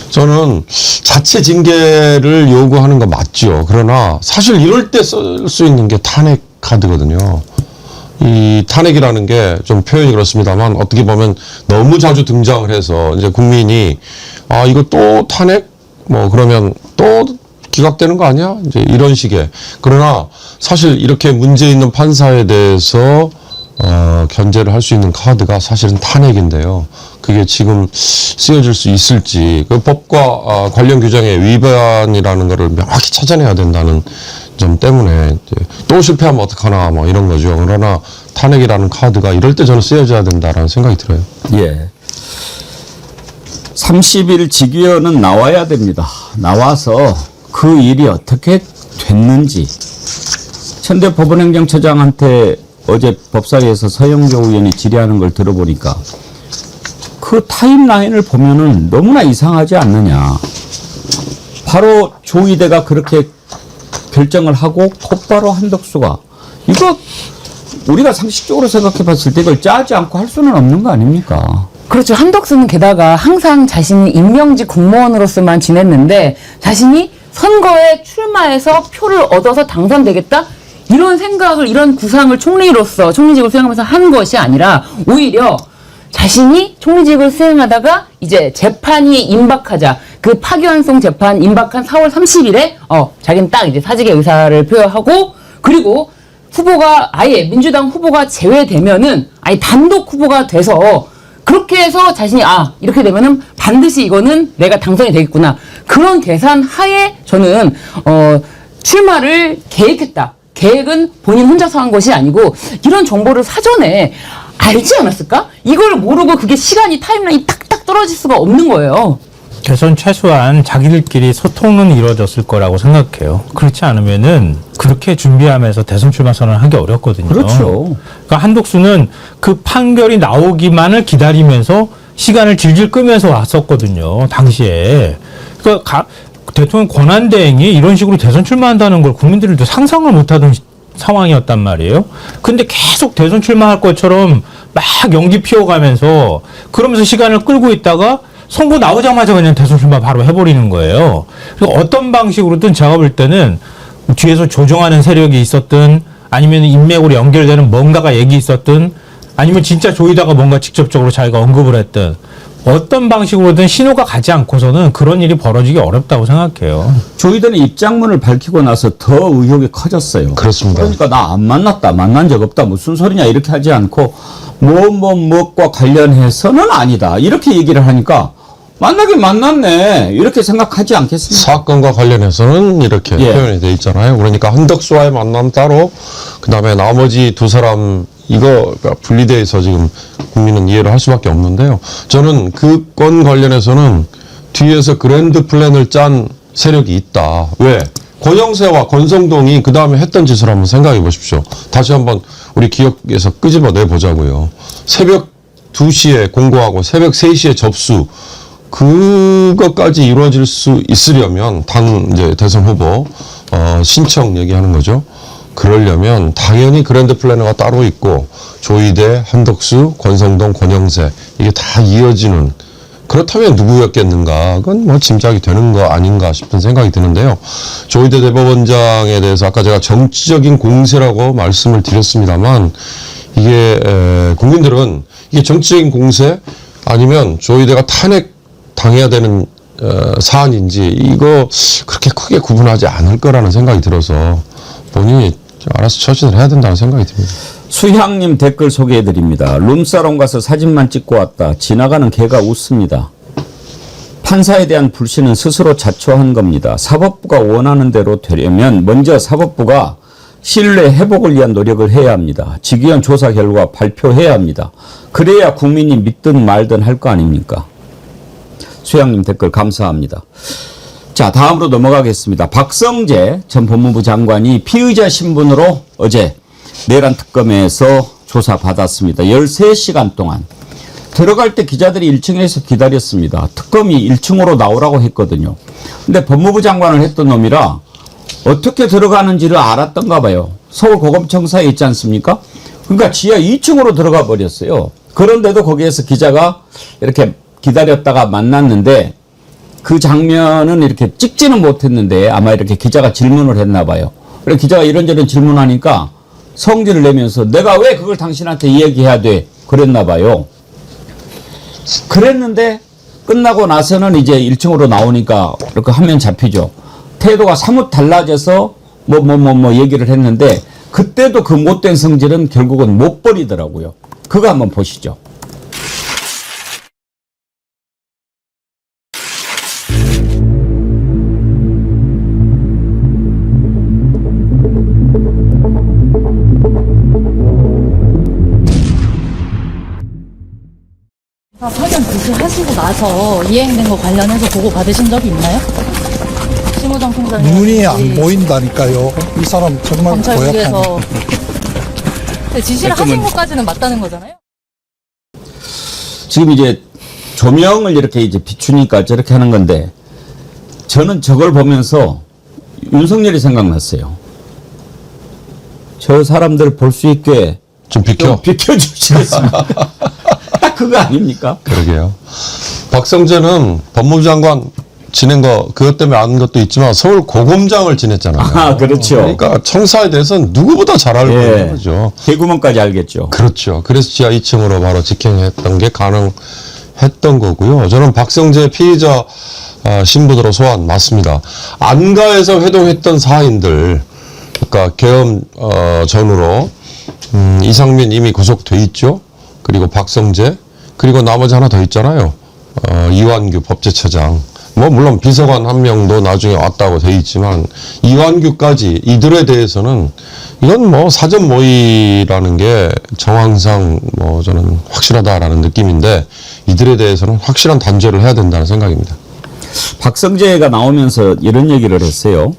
저는 자체 징계를 요구하는 거 맞죠. 그러나 사실 이럴 때 쓸 수 있는 게 탄핵 카드거든요. 이 탄핵이라는 게 좀 표현이 그렇습니다만 어떻게 보면 너무 자주 등장을 해서 이제 국민이 이거 또 탄핵 그러면 또 기각되는 거 아니야? 이제 이런 식의. 그러나 사실 이렇게 문제 있는 판사에 대해서 견제를 할 수 있는 카드가 사실은 탄핵인데요. 그게 지금 쓰여질 수 있을지 그 법과 관련 규정의 위반이라는 것을 명확히 찾아내야 된다는 점 때문에 또 실패하면 어떡하나 이런 거죠. 그러나 탄핵이라는 카드가 이럴 때 저는 쓰여져야 된다라는 생각이 들어요. 예. 30일 직위원은 나와야 됩니다. 나와서 그 일이 어떻게 됐는지 천대 법원행정처장한테 어제 법사위에서 서영교 의원이 질의하는 걸 들어보니까 그 타임라인을 보면은 너무나 이상하지 않느냐. 바로 조희대가 그렇게 결정을 하고 곧바로 한덕수가 이거 우리가 상식적으로 생각해 봤을 때 이걸 짜지 않고 할 수는 없는 거 아닙니까? 그렇죠. 한덕수는 게다가 항상 자신이 임명직 공무원으로서만 지냈는데 자신이 선거에 출마해서 표를 얻어서 당선되겠다? 이런 생각을, 이런 구상을 총리직을 수행하면서 한 것이 아니라 오히려 자신이 총리직을 수행하다가 이제 재판이 임박하자 그 파기환송 재판 임박한 4월 30일에 자기는 딱 이제 사직의 의사를 표현하고 그리고 후보가 아예 민주당 후보가 제외되면은 아예 단독 후보가 돼서 그렇게 해서 자신이 이렇게 되면은 반드시 이거는 내가 당선이 되겠구나. 그런 계산 하에 저는 출마를 계획했다. 계획은 본인 혼자서 한 것이 아니고 이런 정보를 사전에 알지 않았을까? 이걸 모르고 그게 시간이 타임라인이 탁탁 떨어질 수가 없는 거예요. 대선 최소한 자기들끼리 소통은 이루어졌을 거라고 생각해요. 그렇지 않으면은 그렇게 준비하면서 대선 출마 선언을 하기 어렵거든요. 그렇죠. 그러니까 한독수는 그 판결이 나오기만을 기다리면서 시간을 질질 끄면서 왔었거든요. 당시에. 그러니까 대통령 권한대행이 이런 식으로 대선 출마한다는 걸 국민들도 상상을 못하던 상황이었단 말이에요. 근데 계속 대선 출마할 것처럼 막 연기 피워가면서 그러면서 시간을 끌고 있다가 선거 나오자마자 그냥 대선 출마 바로 해버리는 거예요. 그래서 어떤 방식으로든 제가 볼 때는 뒤에서 조정하는 세력이 있었든 아니면 인맥으로 연결되는 뭔가가 얘기 있었든 아니면 진짜 조이다가 뭔가 직접적으로 자기가 언급을 했든 어떤 방식으로든 신호가 가지 않고서는 그런 일이 벌어지기 어렵다고 생각해요. 조이던의 입장문을 밝히고 나서 더 의혹이 커졌어요. 그렇습니다. 그러니까 나 안 만났다, 만난 적 없다, 무슨 소리냐 이렇게 하지 않고 무엇과 관련해서는 아니다 이렇게 얘기를 하니까 만나긴 만났네 이렇게 생각하지 않겠습니까? 사건과 관련해서는 이렇게 예. 표현이 돼 있잖아요. 그러니까 한덕수와의 만남 따로, 그 다음에 나머지 두 사람 이거가 분리돼 있어 지금 국민은 이해를 할 수밖에 없는데요. 저는 그 건 관련해서는 뒤에서 그랜드 플랜을 짠 세력이 있다. 왜? 권영세와 권성동이 그 다음에 했던 짓을 한번 생각해 보십시오. 다시 한번 우리 기억에서 끄집어내 보자고요. 새벽 2시에 공고하고 새벽 3시에 접수. 그것까지 이루어질 수 있으려면 당 이제 대선 후보 신청 얘기하는 거죠. 그러려면 당연히 그랜드 플래너가 따로 있고 조이대, 한덕수, 권성동, 권영세 이게 다 이어지는, 그렇다면 누구였겠는가? 그건 뭐 짐작이 되는 거 아닌가 싶은 생각이 드는데요. 조이대 대법원장에 대해서 아까 제가 정치적인 공세라고 말씀을 드렸습니다만 이게 국민들은 이게 정치적인 공세 아니면 조이대가 탄핵 당해야 되는 사안인지 이거 그렇게 크게 구분하지 않을 거라는 생각이 들어서 본인이 알아서 처신을 해야 된다는 생각이 듭니다. 수향님 댓글 소개해드립니다. 룸사롱 가서 사진만 찍고 왔다. 지나가는 개가 웃습니다. 판사에 대한 불신은 스스로 자초한 겁니다. 사법부가 원하는 대로 되려면 먼저 사법부가 신뢰 회복을 위한 노력을 해야 합니다. 직위원 조사 결과 발표해야 합니다. 그래야 국민이 믿든 말든 할 거 아닙니까? 수양님 댓글 감사합니다. 자, 다음으로 넘어가겠습니다. 박성재 전 법무부 장관이 피의자 신분으로 어제 내란 특검에서 조사받았습니다. 13시간 동안. 들어갈 때 기자들이 1층에서 기다렸습니다. 특검이 1층으로 나오라고 했거든요. 근데 법무부 장관을 했던 놈이라 어떻게 들어가는지를 알았던가 봐요. 서울고검청사에 있지 않습니까? 그러니까 지하 2층으로 들어가 버렸어요. 그런데도 거기에서 기자가 이렇게 기다렸다가 만났는데 그 장면은 이렇게 찍지는 못했는데 아마 이렇게 기자가 질문을 했나 봐요. 그래서 기자가 이런저런 질문하니까 성질을 내면서 내가 왜 그걸 당신한테 이야기해야 돼? 그랬나 봐요. 그랬는데 끝나고 나서는 이제 1층으로 나오니까 이렇게 화면 잡히죠. 태도가 사뭇 달라져서 뭐 얘기를 했는데 그때도 그 못된 성질은 결국은 못 버리더라고요. 그거 한번 보시죠. 파견 지시하시고 나서 이행된 거 관련해서 보고 받으신 적이 있나요? 심우정 총장님 눈이 안 보인다니까요. 이 사람 정말 검찰국에서 고약하네. 지시를 하신 것까지는 맞다는 거잖아요. 지금 이제 조명을 이렇게 이제 비추니까 저렇게 하는 건데 저는 저걸 보면서 윤석열이 생각났어요. 저 사람들 볼 수 있게 좀 비켜. 비켜주시겠습니까? 딱 그거 아닙니까? 그러게요. 박성재는 법무부 장관 지낸 거 그것 때문에 아는 것도 있지만 서울 고검장을 지냈잖아요. 아, 그렇죠. 그러니까 청사에 대해서는 누구보다 잘 알고 있는 거죠. 대구먼까지 알겠죠. 그렇죠. 그래서 지하 2층으로 바로 직행했던 게 가능했던 거고요. 저는 박성재 피의자 신분으로 소환 맞습니다. 안가에서 회동했던 사인들, 그러니까 계엄 전후로 이상민 이미 구속돼 있죠. 그리고 박성재, 그리고 나머지 하나 더 있잖아요. 이완규 법제처장. 뭐 물론 비서관 한 명도 나중에 왔다고 돼 있지만 이완규까지 이들에 대해서는 이건 뭐 사전 모의라는 게 정황상 뭐 저는 확실하다라는 느낌인데 이들에 대해서는 확실한 단죄를 해야 된다는 생각입니다. 박성재가 나오면서 이런 얘기를 했어요.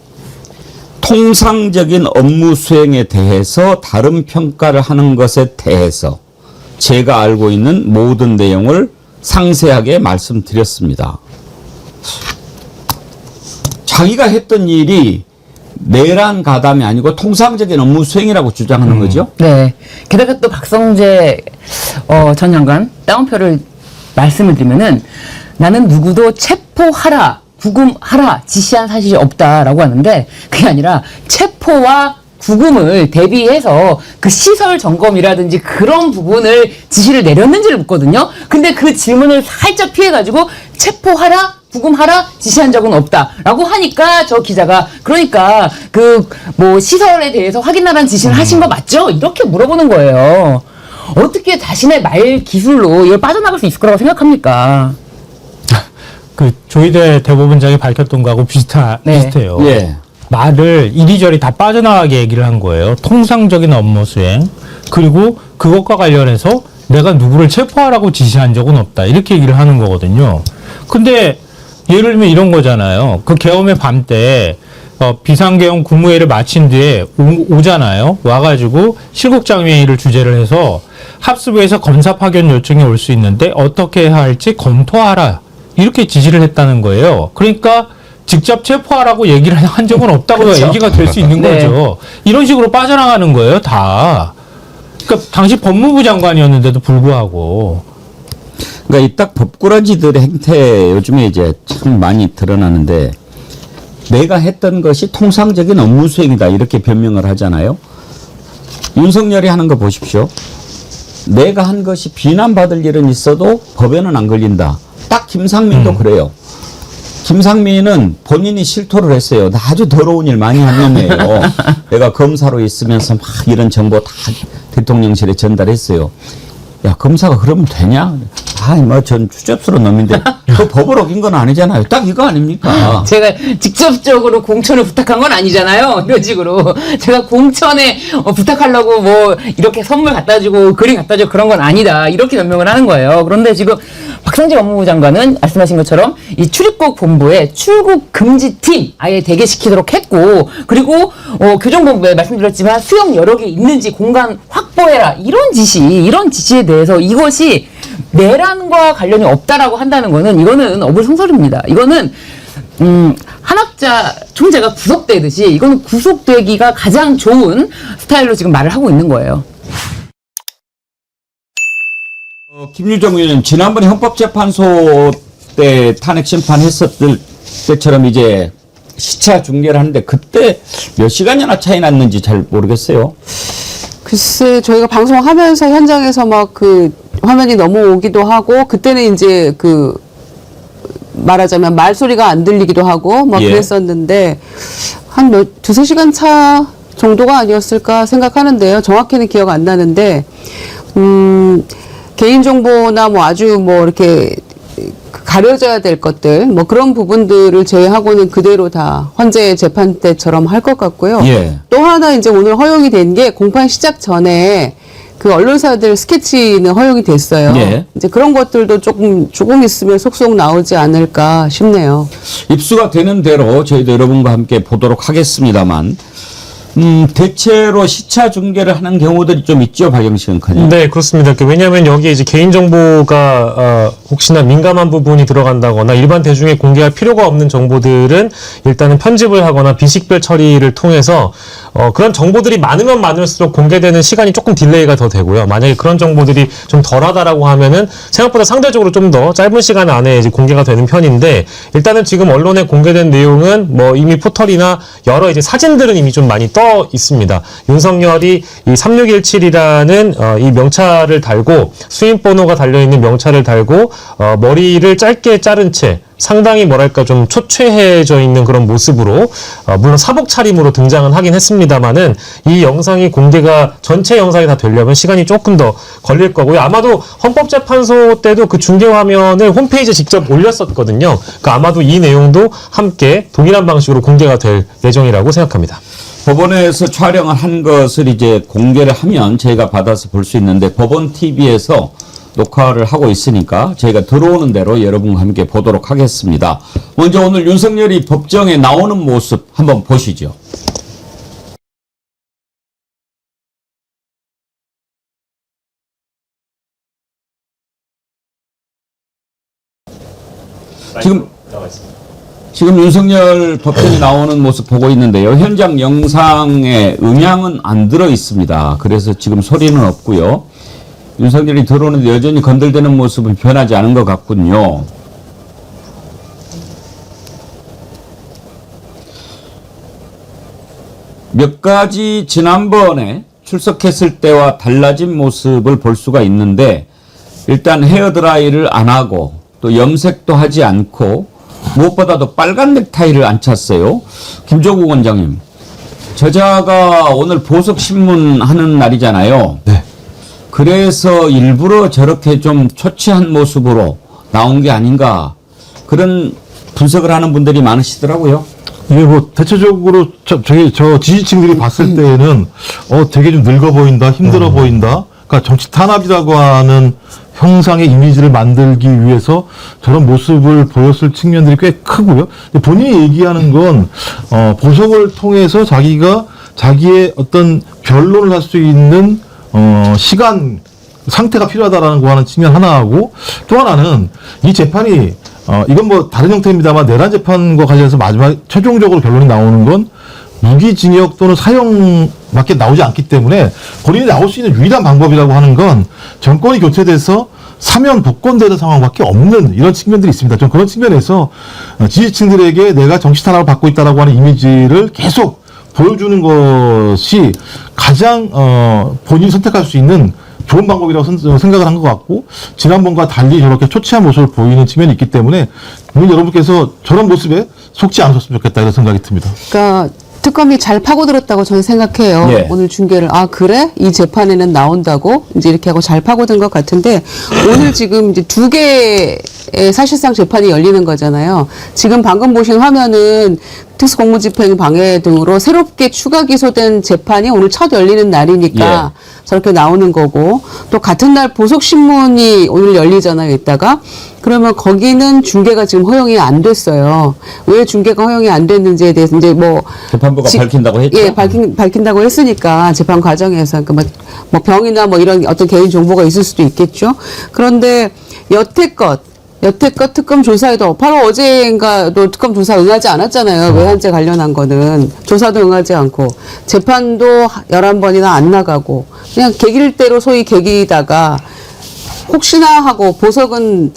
통상적인 업무 수행에 대해서 다른 평가를 하는 것에 대해서 제가 알고 있는 모든 내용을 상세하게 말씀드렸습니다. 자기가 했던 일이 내란 가담이 아니고 통상적인 업무 수행이라고 주장하는 거죠. 네. 게다가 또 박성재 전 장관 다운표를 말씀을 드리면은 나는 누구도 체포하라, 구금하라 지시한 사실이 없다라고 하는데 그게 아니라 체포와 구금을 대비해서 그 시설 점검이라든지 그런 부분을 지시를 내렸는지를 묻거든요. 근데 그 질문을 살짝 피해가지고 체포하라, 구금하라 지시한 적은 없다라고 하니까 저 기자가 그러니까 그 뭐 시설에 대해서 확인하라는 지시를 하신 거 맞죠? 이렇게 물어보는 거예요. 어떻게 자신의 말 기술로 이걸 빠져나갈 수 있을 거라고 생각합니까? 그 조희대 대법원장이 밝혔던 거하고 네. 비슷해요. 예. 말을 이리저리 다 빠져나가게 얘기를 한 거예요. 통상적인 업무 수행. 그리고 그것과 관련해서 내가 누구를 체포하라고 지시한 적은 없다. 이렇게 얘기를 하는 거거든요. 근데 예를 들면 이런 거잖아요. 그 계엄의 밤 때 비상계엄 국무회의를 마친 뒤에 오잖아요. 와가지고 실국장회의를 주재를 해서 합수부에서 검사 파견 요청이 올 수 있는데 어떻게 해야 할지 검토하라. 이렇게 지시를 했다는 거예요. 그러니까 직접 체포하라고 얘기를 한 적은 없다고 그렇죠. 얘기가 될 수 있는 네. 거죠. 이런 식으로 빠져나가는 거예요, 다. 그러니까 당시 법무부 장관이었는데도 불구하고. 그러니까 이 딱 법꾸라지들의 행태 요즘에 이제 참 많이 드러나는데 내가 했던 것이 통상적인 업무 수행이다 이렇게 변명을 하잖아요. 윤석열이 하는 거 보십시오. 내가 한 것이 비난받을 일은 있어도 법에는 안 걸린다. 딱 김상민도 그래요. 김상민은 본인이 실토를 했어요. 나 아주 더러운 일 많이 한 놈이에요. 내가 검사로 있으면서 막 이런 정보 다 대통령실에 전달했어요. 야, 검사가 그러면 되냐? 뭐 전 추접스러운 놈인데 그 법을 어긴 건 아니잖아요. 딱 이거 아닙니까? 제가 직접적으로 공천을 부탁한 건 아니잖아요. 이런 식으로 제가 공천에 부탁하려고 뭐 이렇게 선물 갖다 주고 그림 갖다 주고 그런 건 아니다. 이렇게 변명을 하는 거예요. 그런데 지금 박성재 법무부 장관은 말씀하신 것처럼 이 출입국 본부에 출국 금지팀 아예 대개시키도록 했고 그리고 교정본부에 말씀드렸지만 수용 여력이 있는지 공간 확보해라 이런 지시에 대해서 이것이 내란과 관련이 없다라고 한다는 거는 이거는 어불성설입니다. 이거는 한학자 총재가 구속되듯이 이거는 구속되기가 가장 좋은 스타일로 지금 말을 하고 있는 거예요. 김유정 의원님 지난번에 헌법재판소 때 탄핵 심판했었을 때처럼 이제 시차 중계를 하는데 그때 몇 시간이나 차이 났는지 잘 모르겠어요. 글쎄, 저희가 방송하면서 현장에서 막 그 화면이 넘어오기도 하고, 그때는 이제 말하자면 말소리가 안 들리기도 하고, 막 예. 그랬었는데, 한 두세 시간 차 정도가 아니었을까 생각하는데요. 정확히는 기억 안 나는데, 개인정보나 뭐 아주 뭐 이렇게 가려져야 될 것들, 뭐 그런 부분들을 제외하고는 그대로 다 헌재 재판 때처럼 할 것 같고요. 예. 또 하나 이제 오늘 허용이 된 게 공판 시작 전에 그 언론사들 스케치는 허용이 됐어요. 예. 이제 그런 것들도 조금 있으면 속속 나오지 않을까 싶네요. 입수가 되는 대로 저희도 여러분과 함께 보도록 하겠습니다만 대체로 시차 중계를 하는 경우들이 좀 있죠, 박영식 의원님. 네, 그렇습니다. 왜냐하면 여기에 이제 개인정보가 혹시나 민감한 부분이 들어간다거나 일반 대중에 공개할 필요가 없는 정보들은 일단은 편집을 하거나 비식별 처리를 통해서 그런 정보들이 많으면 많을수록 공개되는 시간이 조금 딜레이가 더 되고요. 만약에 그런 정보들이 좀 덜하다라고 하면은 생각보다 상대적으로 좀 더 짧은 시간 안에 이제 공개가 되는 편인데 일단은 지금 언론에 공개된 내용은 뭐 이미 포털이나 여러 이제 사진들은 이미 좀 많이 떠 있습니다. 윤석열이 이 3617이라는 이 명찰을 달고 수임번호가 달려있는 명찰을 달고 머리를 짧게 자른 채 상당히 뭐랄까 좀 초췌해져 있는 그런 모습으로 물론 사복 차림으로 등장은 하긴 했습니다만은 이 영상이 공개가 전체 영상이 다 되려면 시간이 조금 더 걸릴 거고요. 아마도 헌법재판소 때도 그 중계 화면을 홈페이지에 직접 올렸었거든요. 그러니까 아마도 이 내용도 함께 동일한 방식으로 공개가 될 예정이라고 생각합니다. 법원에서 촬영을 한 것을 이제 공개를 하면 저희가 받아서 볼 수 있는데 법원 TV에서 녹화를 하고 있으니까 저희가 들어오는 대로 여러분과 함께 보도록 하겠습니다. 먼저 오늘 윤석열이 법정에 나오는 모습 한번 보시죠. 지금 윤석열 법정에 나오는 모습 보고 있는데요. 현장 영상에 음향은 안 들어 있습니다. 그래서 지금 소리는 없고요. 윤석열이 들어오는데 여전히 건들대는 모습은 변하지 않은 것 같군요. 몇 가지 지난번에 출석했을 때와 달라진 모습을 볼 수가 있는데 일단 헤어드라이를 안 하고 또 염색도 하지 않고 무엇보다도 빨간 넥타이를 안 찼어요. 김조국 원장님, 저자가 오늘 보석신문 하는 날이잖아요. 네. 그래서 일부러 저렇게 좀 초췌한 모습으로 나온 게 아닌가 그런 분석을 하는 분들이 많으시더라고요. 이게 뭐 대체적으로 저 지지층들이 봤을 때에는 되게 좀 늙어 보인다, 힘들어 보인다. 그러니까 정치 탄압이라고 하는 형상의 이미지를 만들기 위해서 저런 모습을 보였을 측면들이 꽤 크고요. 근데 본인이 얘기하는 건 보석을 통해서 자기가 자기의 어떤 변론을 할 수 있는 시간 상태가 필요하다라는 거 하는 측면 하나하고 또 하나는 이 재판이 이건 뭐 다른 형태입니다만 내란 재판과 관련해서 마지막 최종적으로 결론이 나오는 건 무기징역 또는 사형밖에 나오지 않기 때문에 본인이 나올 수 있는 유일한 방법이라고 하는 건 정권이 교체돼서 사면 복권되는 상황밖에 없는 이런 측면들이 있습니다. 좀 그런 측면에서 지지층들에게 내가 정치 탄압을 받고 있다라고 하는 이미지를 계속 보여주는 것이 가장 본인이 선택할 수 있는 좋은 방법이라고 생각을 한 것 같고 지난번과 달리 저렇게 초췌한 모습을 보이는 측면이 있기 때문에 국민 여러분께서 저런 모습에 속지 않으셨으면 좋겠다 이런 생각이 듭니다. 그러니까 특검이 잘 파고들었다고 저는 생각해요. 예. 오늘 중계를 그래? 이 재판에는 나온다고 이제 이렇게 하고 잘 파고든 것 같은데 오늘 지금 이제 2개의 사실상 재판이 열리는 거잖아요. 지금 방금 보신 화면은 특수공무집행 방해 등으로 새롭게 추가 기소된 재판이 오늘 첫 열리는 날이니까 저렇게 나오는 거고 또 같은 날 보석신문이 오늘 열리잖아요. 이따가 그러면 거기는 중계가 지금 허용이 안 됐어요. 왜 중계가 허용이 안 됐는지에 대해서 이제 뭐 재판부가 밝힌다고 했죠. 예, 밝힌다고 했으니까 재판 과정에서 그러니까 뭐 병이나 뭐 이런 어떤 개인 정보가 있을 수도 있겠죠. 그런데 여태껏 특검 조사에도 바로 어제인가도 특검 조사 응하지 않았잖아요. 외환죄 관련한 거는 조사도 응하지 않고 재판도 11번이나 안 나가고 그냥 개길대로 소위 개기다가 혹시나 하고 보석은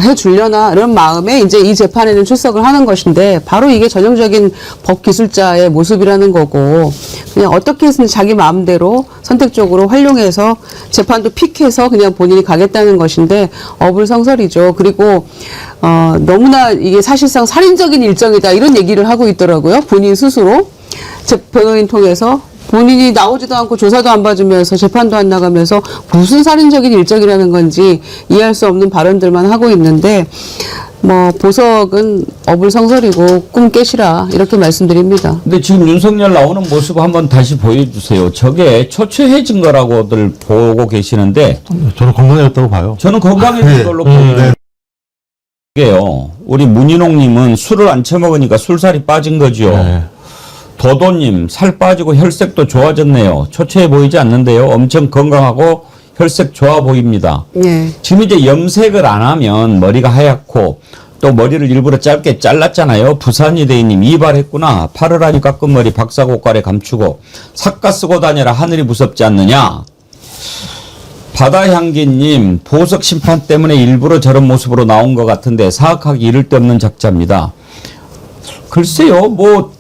해주려나 이런 마음에 이제 이 재판에는 출석을 하는 것인데 바로 이게 전형적인 법기술자의 모습이라는 거고 그냥 어떻게 해서든 자기 마음대로 선택적으로 활용해서 재판도 픽해서 그냥 본인이 가겠다는 것인데 어불성설이죠. 그리고 너무나 이게 사실상 살인적인 일정이다 이런 얘기를 하고 있더라고요. 본인 스스로 변호인 통해서 본인이 나오지도 않고 조사도 안 봐주면서 재판도 안 나가면서 무슨 살인적인 일정이라는 건지 이해할 수 없는 발언들만 하고 있는데 뭐 보석은 어불성설이고 꿈 깨시라 이렇게 말씀드립니다. 근데 지금 윤석열 나오는 모습 한번 다시 보여주세요. 저게 초췌해진 거라고들 보고 계시는데 저는 건강해졌다고 봐요. 저는 건강해진 걸로 보는데요. 우리 문인홍님은 술을 안 처먹으니까 술살이 빠진 거죠. 네. 도도님, 살 빠지고 혈색도 좋아졌네요. 초췌해 보이지 않는데요. 엄청 건강하고 혈색 좋아 보입니다. 네. 지금 이제 염색을 안 하면 머리가 하얗고 또 머리를 일부러 짧게 잘랐잖아요. 부산이대님 이발했구나. 파르라니 깎은 머리 박사고깔에 감추고 삭가 쓰고 다녀라 하늘이 무섭지 않느냐. 바다향기님 보석 심판 때문에 일부러 저런 모습으로 나온 것 같은데 사악하기 이를 데 없는 작자입니다. 글쎄요. 뭐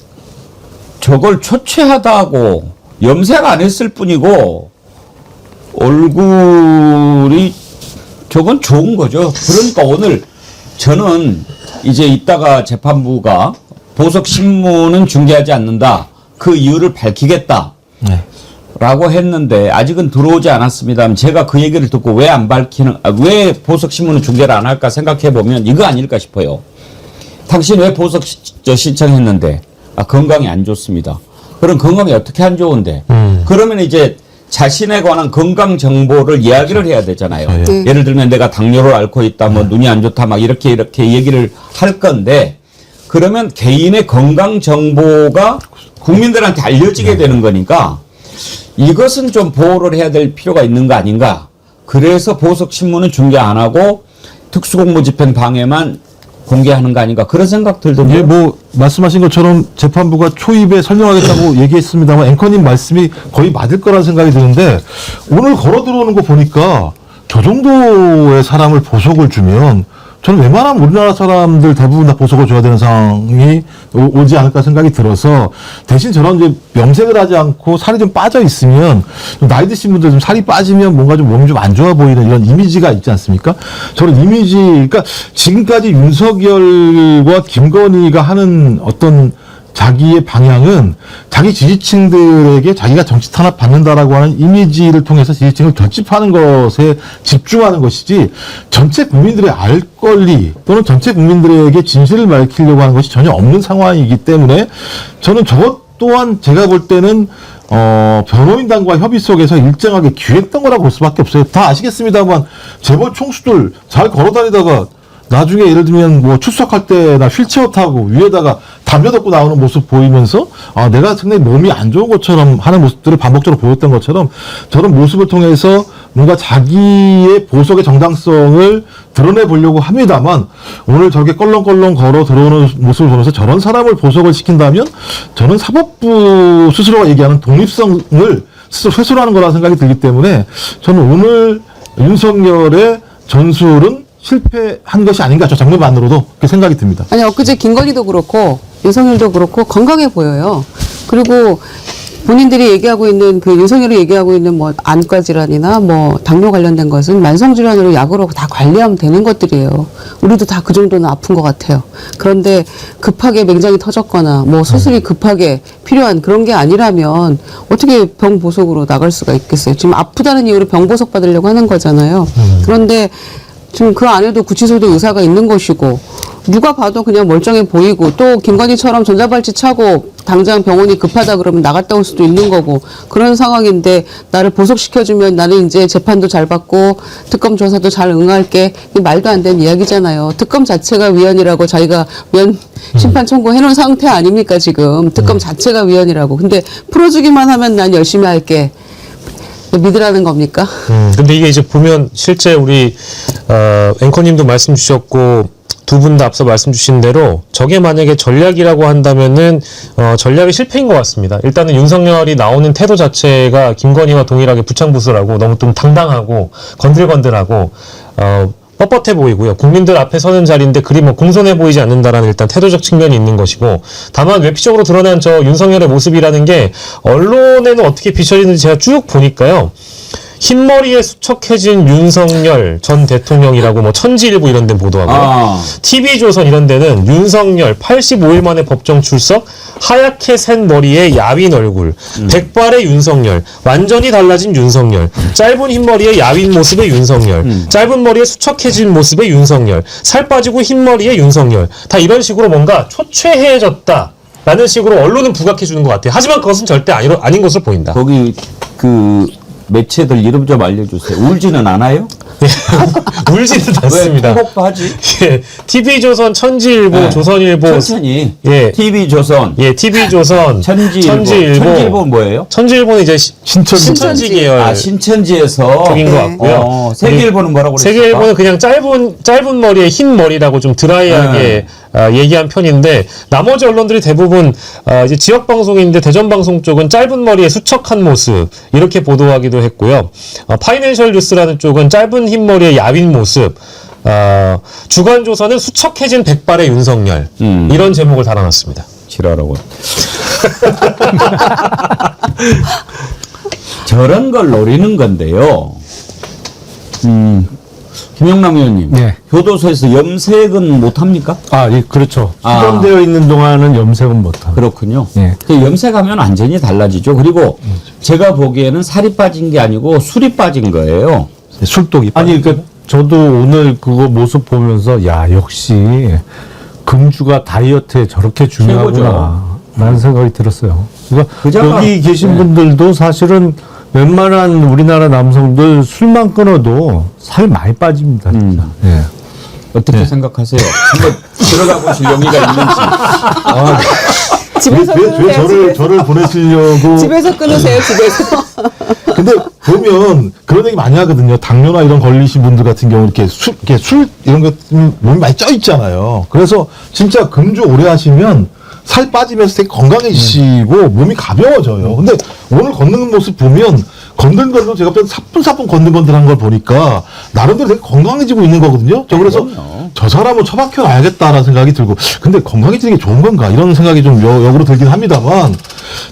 저걸 초췌하다고 염색 안 했을 뿐이고 얼굴이 저건 좋은 거죠. 그러니까 오늘 저는 이제 이따가 재판부가 보석 신문은 중개하지 않는다. 그 이유를 밝히겠다. 네. 라고 했는데 아직은 들어오지 않았습니다. 제가 그 얘기를 듣고 왜 안 밝히는, 왜 보석 신문은 중개를 안 할까 생각해 보면 이거 아닐까 싶어요. 당신 왜 보석 신청했는데? 건강이 안 좋습니다. 그럼 건강이 어떻게 안 좋은데? 그러면 이제 자신에 관한 건강 정보를 이야기를 해야 되잖아요. 네. 예를 들면 내가 당뇨를 앓고 있다, 뭐 눈이 안 좋다, 막 이렇게 얘기를 할 건데, 그러면 개인의 건강 정보가 국민들한테 알려지게 되는 거니까 이것은 좀 보호를 해야 될 필요가 있는 거 아닌가. 그래서 보석 신문은 중개 안 하고 특수공무집행 방해만 공개하는 거 아닌가, 그런 생각 들던데요. 예, 뭐 말씀하신 것처럼 재판부가 초입에 설명하겠다고 얘기했습니다만 앵커님 말씀이 거의 맞을 거라는 생각이 드는데 오늘 걸어 들어오는 거 보니까 저 정도의 사람을 보석을 주면 저는 웬만하면 우리나라 사람들 대부분 다 보석을 줘야 되는 상황이 오지 않을까 생각이 들어서 대신 저런 이제 염색을 하지 않고 살이 좀 빠져 있으면 좀 나이 드신 분들 좀 살이 빠지면 뭔가 좀 몸이 좀 안 좋아 보이는 이런 이미지가 있지 않습니까? 저런 이미지, 그러니까 지금까지 윤석열과 김건희가 하는 어떤 자기의 방향은 자기 지지층들에게 자기가 정치 탄압 받는다라고 하는 이미지를 통해서 지지층을 결집하는 것에 집중하는 것이지 전체 국민들의 알 권리 또는 전체 국민들에게 진실을 밝히려고 하는 것이 전혀 없는 상황이기 때문에 저는 저것 또한 제가 볼 때는 변호인단과 협의 속에서 일정하게 기획된 거라고 볼 수밖에 없어요. 다 아시겠습니다만 재벌 총수들 잘 걸어다니다가 나중에 예를 들면 뭐 출석할 때나 휠체어 타고 위에다가 담요 덮고 나오는 모습 보이면서 내가 상당히 몸이 안 좋은 것처럼 하는 모습들을 반복적으로 보였던 것처럼 저런 모습을 통해서 뭔가 자기의 보석의 정당성을 드러내 보려고 합니다만 오늘 저렇게 껄렁껄렁 걸어 들어오는 모습을 보면서 저런 사람을 보석을 시킨다면 저는 사법부 스스로가 얘기하는 독립성을 스스로 훼손하는 거라는 생각이 들기 때문에 저는 오늘 윤석열의 전술은 실패한 것이 아닌가, 저 장면만으로도 그렇게 생각이 듭니다. 아니, 엊그제 김건희도 그렇고 윤석열도 그렇고 건강해 보여요. 그리고 본인들이 얘기하고 있는 그 윤석열이 얘기하고 있는 뭐 안과 질환이나 뭐 당뇨 관련된 것은 만성 질환으로 약으로 다 관리하면 되는 것들이에요. 우리도 다 그 정도는 아픈 것 같아요. 그런데 급하게 맹장이 터졌거나 뭐 수술이 급하게 필요한 그런 게 아니라면 어떻게 병 보석으로 나갈 수가 있겠어요. 지금 아프다는 이유로 병 보석 받으려고 하는 거잖아요. 그런데 지금 그 안에도 구치소도 의사가 있는 것이고 누가 봐도 그냥 멀쩡해 보이고 또 김건희처럼 전자발찌 차고 당장 병원이 급하다 그러면 나갔다 올 수도 있는 거고 그런 상황인데 나를 보석시켜주면 나는 이제 재판도 잘 받고 특검 조사도 잘 응할게. 이게 말도 안 되는 이야기잖아요. 특검 자체가 위헌이라고 자기가 위헌 심판 청구해놓은 상태 아닙니까 지금. 특검 자체가 위헌이라고. 근데 풀어주기만 하면 난 열심히 할게. 믿으라는 겁니까? 근데 이게 이제 보면 실제 우리 앵커님도 말씀 주셨고 두 분 다 앞서 말씀 주신 대로 저게 만약에 전략이라고 한다면은 전략이 실패인 것 같습니다. 일단은 윤석열이 나오는 태도 자체가 김건희와 동일하게 부창부수라고 너무 좀 당당하고 건들건들하고 뻣뻣해 보이고요. 국민들 앞에 서는 자리인데 그리 뭐 공손해 보이지 않는다라는 일단 태도적 측면이 있는 것이고 다만 외피적으로 드러난 저 윤석열의 모습이라는 게 언론에는 어떻게 비춰지는지 제가 쭉 보니까요. 흰머리에 수척해진 윤석열 전 대통령이라고 뭐 천지일보 이런 데 보도하고요. TV조선 이런 데는 윤석열 85일 만에 법정 출석, 하얗게 센 머리에 야윈 얼굴, 백발의 윤석열, 완전히 달라진 윤석열, 짧은 흰머리에 야윈 모습의 윤석열, 짧은 머리에 수척해진 모습의 윤석열, 살 빠지고 흰머리의 윤석열, 다 이런 식으로 뭔가 초췌해졌다 라는 식으로 언론은 부각해 주는 것 같아요. 하지만 그것은 절대 아닌 것으로 보인다. 거기 매체들 이름 좀 알려주세요. 울지는 않아요? 울지는 않습니다. 왜 통곡하지? 예, TV조선, 천지일보, 네. 조선일보. 천천히. 예. TV조선. 예, TV조선. 천지일보. 천지일보는 뭐예요? 천지일보는 이제 신천지 계열. 신천지에서. 쪽인 것 같고요. 세계일보는 뭐라고 그랬을까? 세계일보는 그냥 짧은 머리에 흰 머리라고 좀 드라이하게 얘기한 편인데 나머지 언론들이 대부분 이제 지역 방송인데 대전 방송 쪽은 짧은 머리에 수척한 모습 이렇게 보도하기도 했고요. 파이낸셜 뉴스라는 쪽은 짧은 흰 머리에 야윈 모습. 주간조선은 수척해진 백발의 윤석열 이런 제목을 달아놨습니다. 지랄하고. 저런 걸 노리는 건데요. 김영남 의원님, 네. 교도소에서 염색은 못 합니까? 예, 그렇죠. 아. 수감되어 있는 동안은 염색은 못합니다. 그렇군요. 예. 그 염색하면 완전히 달라지죠. 그리고 제가 보기에는 살이 빠진 게 아니고 술이 빠진 거예요. 술독이. 아니, 그러니까 저도 오늘 그거 모습 보면서 야, 역시 금주가 다이어트에 저렇게 중요하구나 라는 생각이 들었어요. 그러니까 그자가- 여기 계신 네. 분들도 사실은 웬만한 우리나라 남성들 술만 끊어도 살 많이 빠집니다. 진짜. 예. 어떻게 생각하세요? 한번 들어가 보실 용의가 있는지. 집에서 왜 끊으세요. 저를 보내시려고. 집에서 끊으세요. 집에서. 근데 보면 그런 얘기 많이 하거든요. 당뇨나 이런 걸리신 분들 같은 경우 이렇게 술 이런 것 몸이 많이 쪄 있잖아요. 그래서 진짜 금주 오래 하시면 살 빠지면서 되게 건강해지시고 몸이 가벼워져요. 근데 오늘 걷는 모습 보면 건들건들 제가 사뿐사뿐 건들건들한 걸 보니까 나름대로 되게 건강해지고 있는 거거든요. 저 그래서 저 사람은 처박혀 놔야겠다라는 생각이 들고 근데 건강해지는 게 좋은 건가 이런 생각이 좀 역으로 들긴 합니다만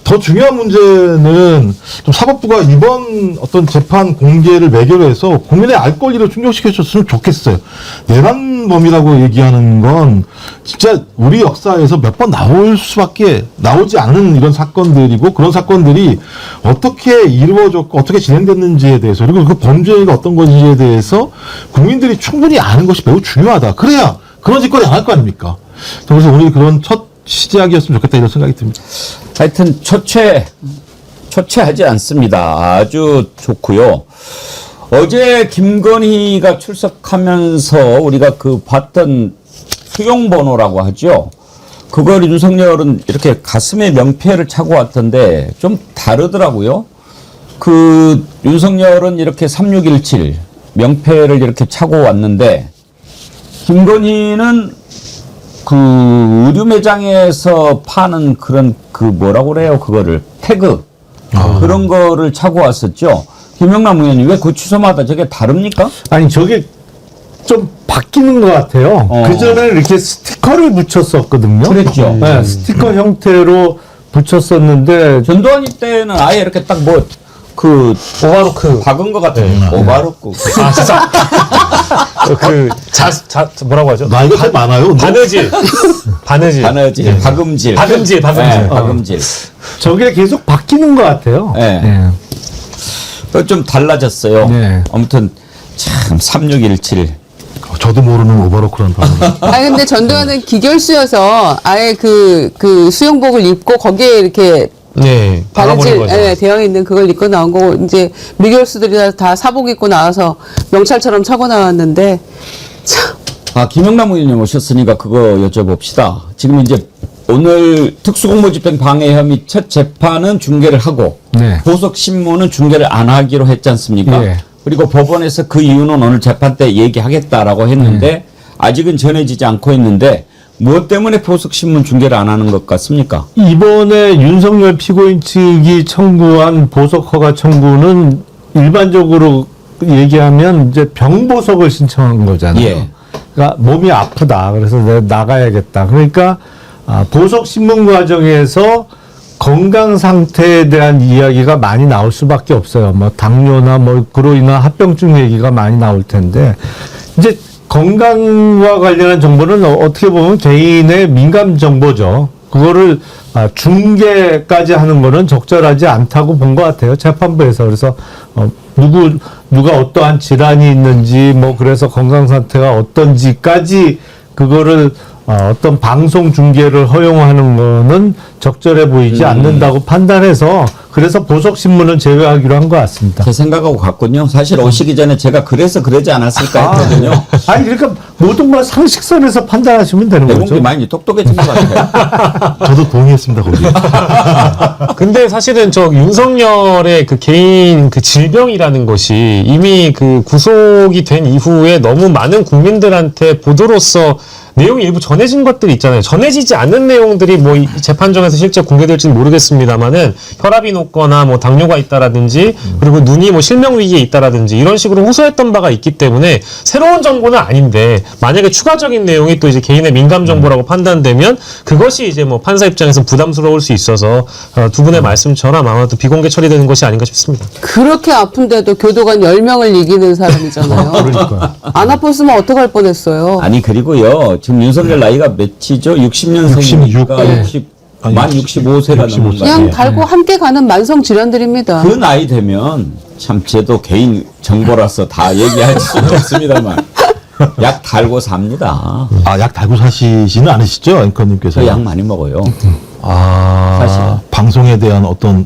더 중요한 문제는 좀 사법부가 이번 어떤 재판 공개를 매개로 해서 국민의 알 권리를 충족시켜줬으면 좋겠어요. 내란범이라고 얘기하는 건 진짜 우리 역사에서 몇 번 나오지 않은 이런 사건들이고 그런 사건들이 어떻게 이루어졌고 어떻게 진행됐는지에 대해서 그리고 그 범죄가 어떤 건지에 대해서 국민들이 충분히 아는 것이 매우 중요하다. 그래야 그런 짓거리 안 할 거 아닙니까? 그래서 오늘 그런 첫 시작이었으면 좋겠다 이런 생각이 듭니다. 하여튼 초췌하지 않습니다. 아주 좋고요. 어제 김건희가 출석하면서 우리가 그 봤던 수용번호라고 하죠. 그걸 윤석열은 이렇게 가슴에 명패를 차고 왔던데 좀 다르더라고요. 그 윤석열은 이렇게 3617 명패를 이렇게 차고 왔는데 김건희는 그 의류 매장에서 파는 그런 그 뭐라고 그래요? 그거를 태그 그런 거를 차고 왔었죠. 김영남 의원님 왜 그 취소마다 저게 다릅니까? 아니, 저게 좀 바뀌는 것 같아요. 그전에는 이렇게 스티커를 붙였었거든요. 그랬죠. 네, 스티커 형태로 붙였었는데 전두환이 때는 아예 이렇게 딱 뭐 그 오바로크 박은 것 같아요. 오바로크. 아, 진짜. 뭐라고 하죠? 나이가 제일 많아요. 근데. 바느질. 바느질, 박음질. 박음질. 네, 박음질. 저게 계속 바뀌는 것 같아요. 네. 좀 달라졌어요. 네. 아무튼 참 3617. 저도 모르는 오버로크라는 단어. 아니 근데 전두환은 기결수여서 아예 그 수영복을 입고 거기에 이렇게 네. 바느질 박아버린 거죠. 되어 있는 그걸 입고 나온 거고 이제 미결수들이 다 사복 입고 나와서 명찰처럼 차고 나왔는데 참 아, 김영남 의원님 오셨으니까 그거 여쭤봅시다. 지금 이제 오늘 특수공무집행 방해 혐의 첫 재판은 중계를 하고 네. 보석신문은 중계를 안 하기로 했지 않습니까? 예. 그리고 법원에서 그 이유는 오늘 재판 때 얘기하겠다라고 했는데 아직은 전해지지 않고 있는데 무엇 때문에 보석신문 중계를 안 하는 것 같습니까? 이번에 윤석열 피고인 측이 청구한 보석 허가 청구는 일반적으로 얘기하면 이제 병보석을 신청한 거잖아요. 예. 그러니까 몸이 아프다. 그래서 내가 나가야겠다. 그러니까 보석 신문 과정에서 건강 상태에 대한 이야기가 많이 나올 수밖에 없어요. 뭐 당뇨나 뭐 그로 인한 합병증 얘기가 많이 나올 텐데 이제 건강과 관련한 정보는 어떻게 보면 개인의 민감 정보죠. 그거를 중계까지 하는 거는 적절하지 않다고 본 것 같아요. 재판부에서. 그래서 누가 어떠한 질환이 있는지 뭐 그래서 건강 상태가 어떤지까지 그거를 어떤 방송 중계를 허용하는 거는 적절해 보이지 않는다고 판단해서 그래서 보석신문은 제외하기로 한 것 같습니다. 제 생각하고 같군요. 사실 오시기 전에 제가 그래서 그러지 않았을까 했거든요. 아니 그러니까 모든 걸 상식선에서 판단하시면 되는 대공기 거죠. 많이 똑똑해진 것 같아요. 저도 동의했습니다, 거기. 근데 사실은 저 윤석열의 그 개인 그 질병이라는 것이 이미 그 구속이 된 이후에 너무 많은 국민들한테 보도로서 내용이 일부 전해진 것들이 있잖아요. 전해지지 않는 내용들이 뭐 이 재판정에서 실제 공개될지는 모르겠습니다만은 혈압이 높거나 뭐 당뇨가 있다라든지 그리고 눈이 뭐 실명 위기에 있다라든지 이런 식으로 호소했던 바가 있기 때문에 새로운 정보는 아닌데 만약에 추가적인 내용이 또 이제 개인의 민감 정보라고 판단되면 그것이 이제 뭐 판사 입장에서 부담스러울 수 있어서 두 분의 말씀처럼 아마도 비공개 처리되는 것이 아닌가 싶습니다. 그렇게 아픈데도 교도관 10명을 이기는 사람이잖아요. 그러니까. 안 아팠으면 어떡할 뻔했어요. 아니 그리고요 지금 윤석열 나이가 몇이죠? 60년생이니까 66. 만 65세가 넘은 거 그냥 아니에요? 달고 함께 가는 만성 질환들입니다. 그 나이 되면 참 쟤도 개인 정보라서 다 얘기할 수는 없습니다만 약 달고 삽니다. 아, 약 달고 사시지는 않으시죠? 앵커님께서. 저 약 많이 먹어요. 아, 사실은. 방송에 대한 어떤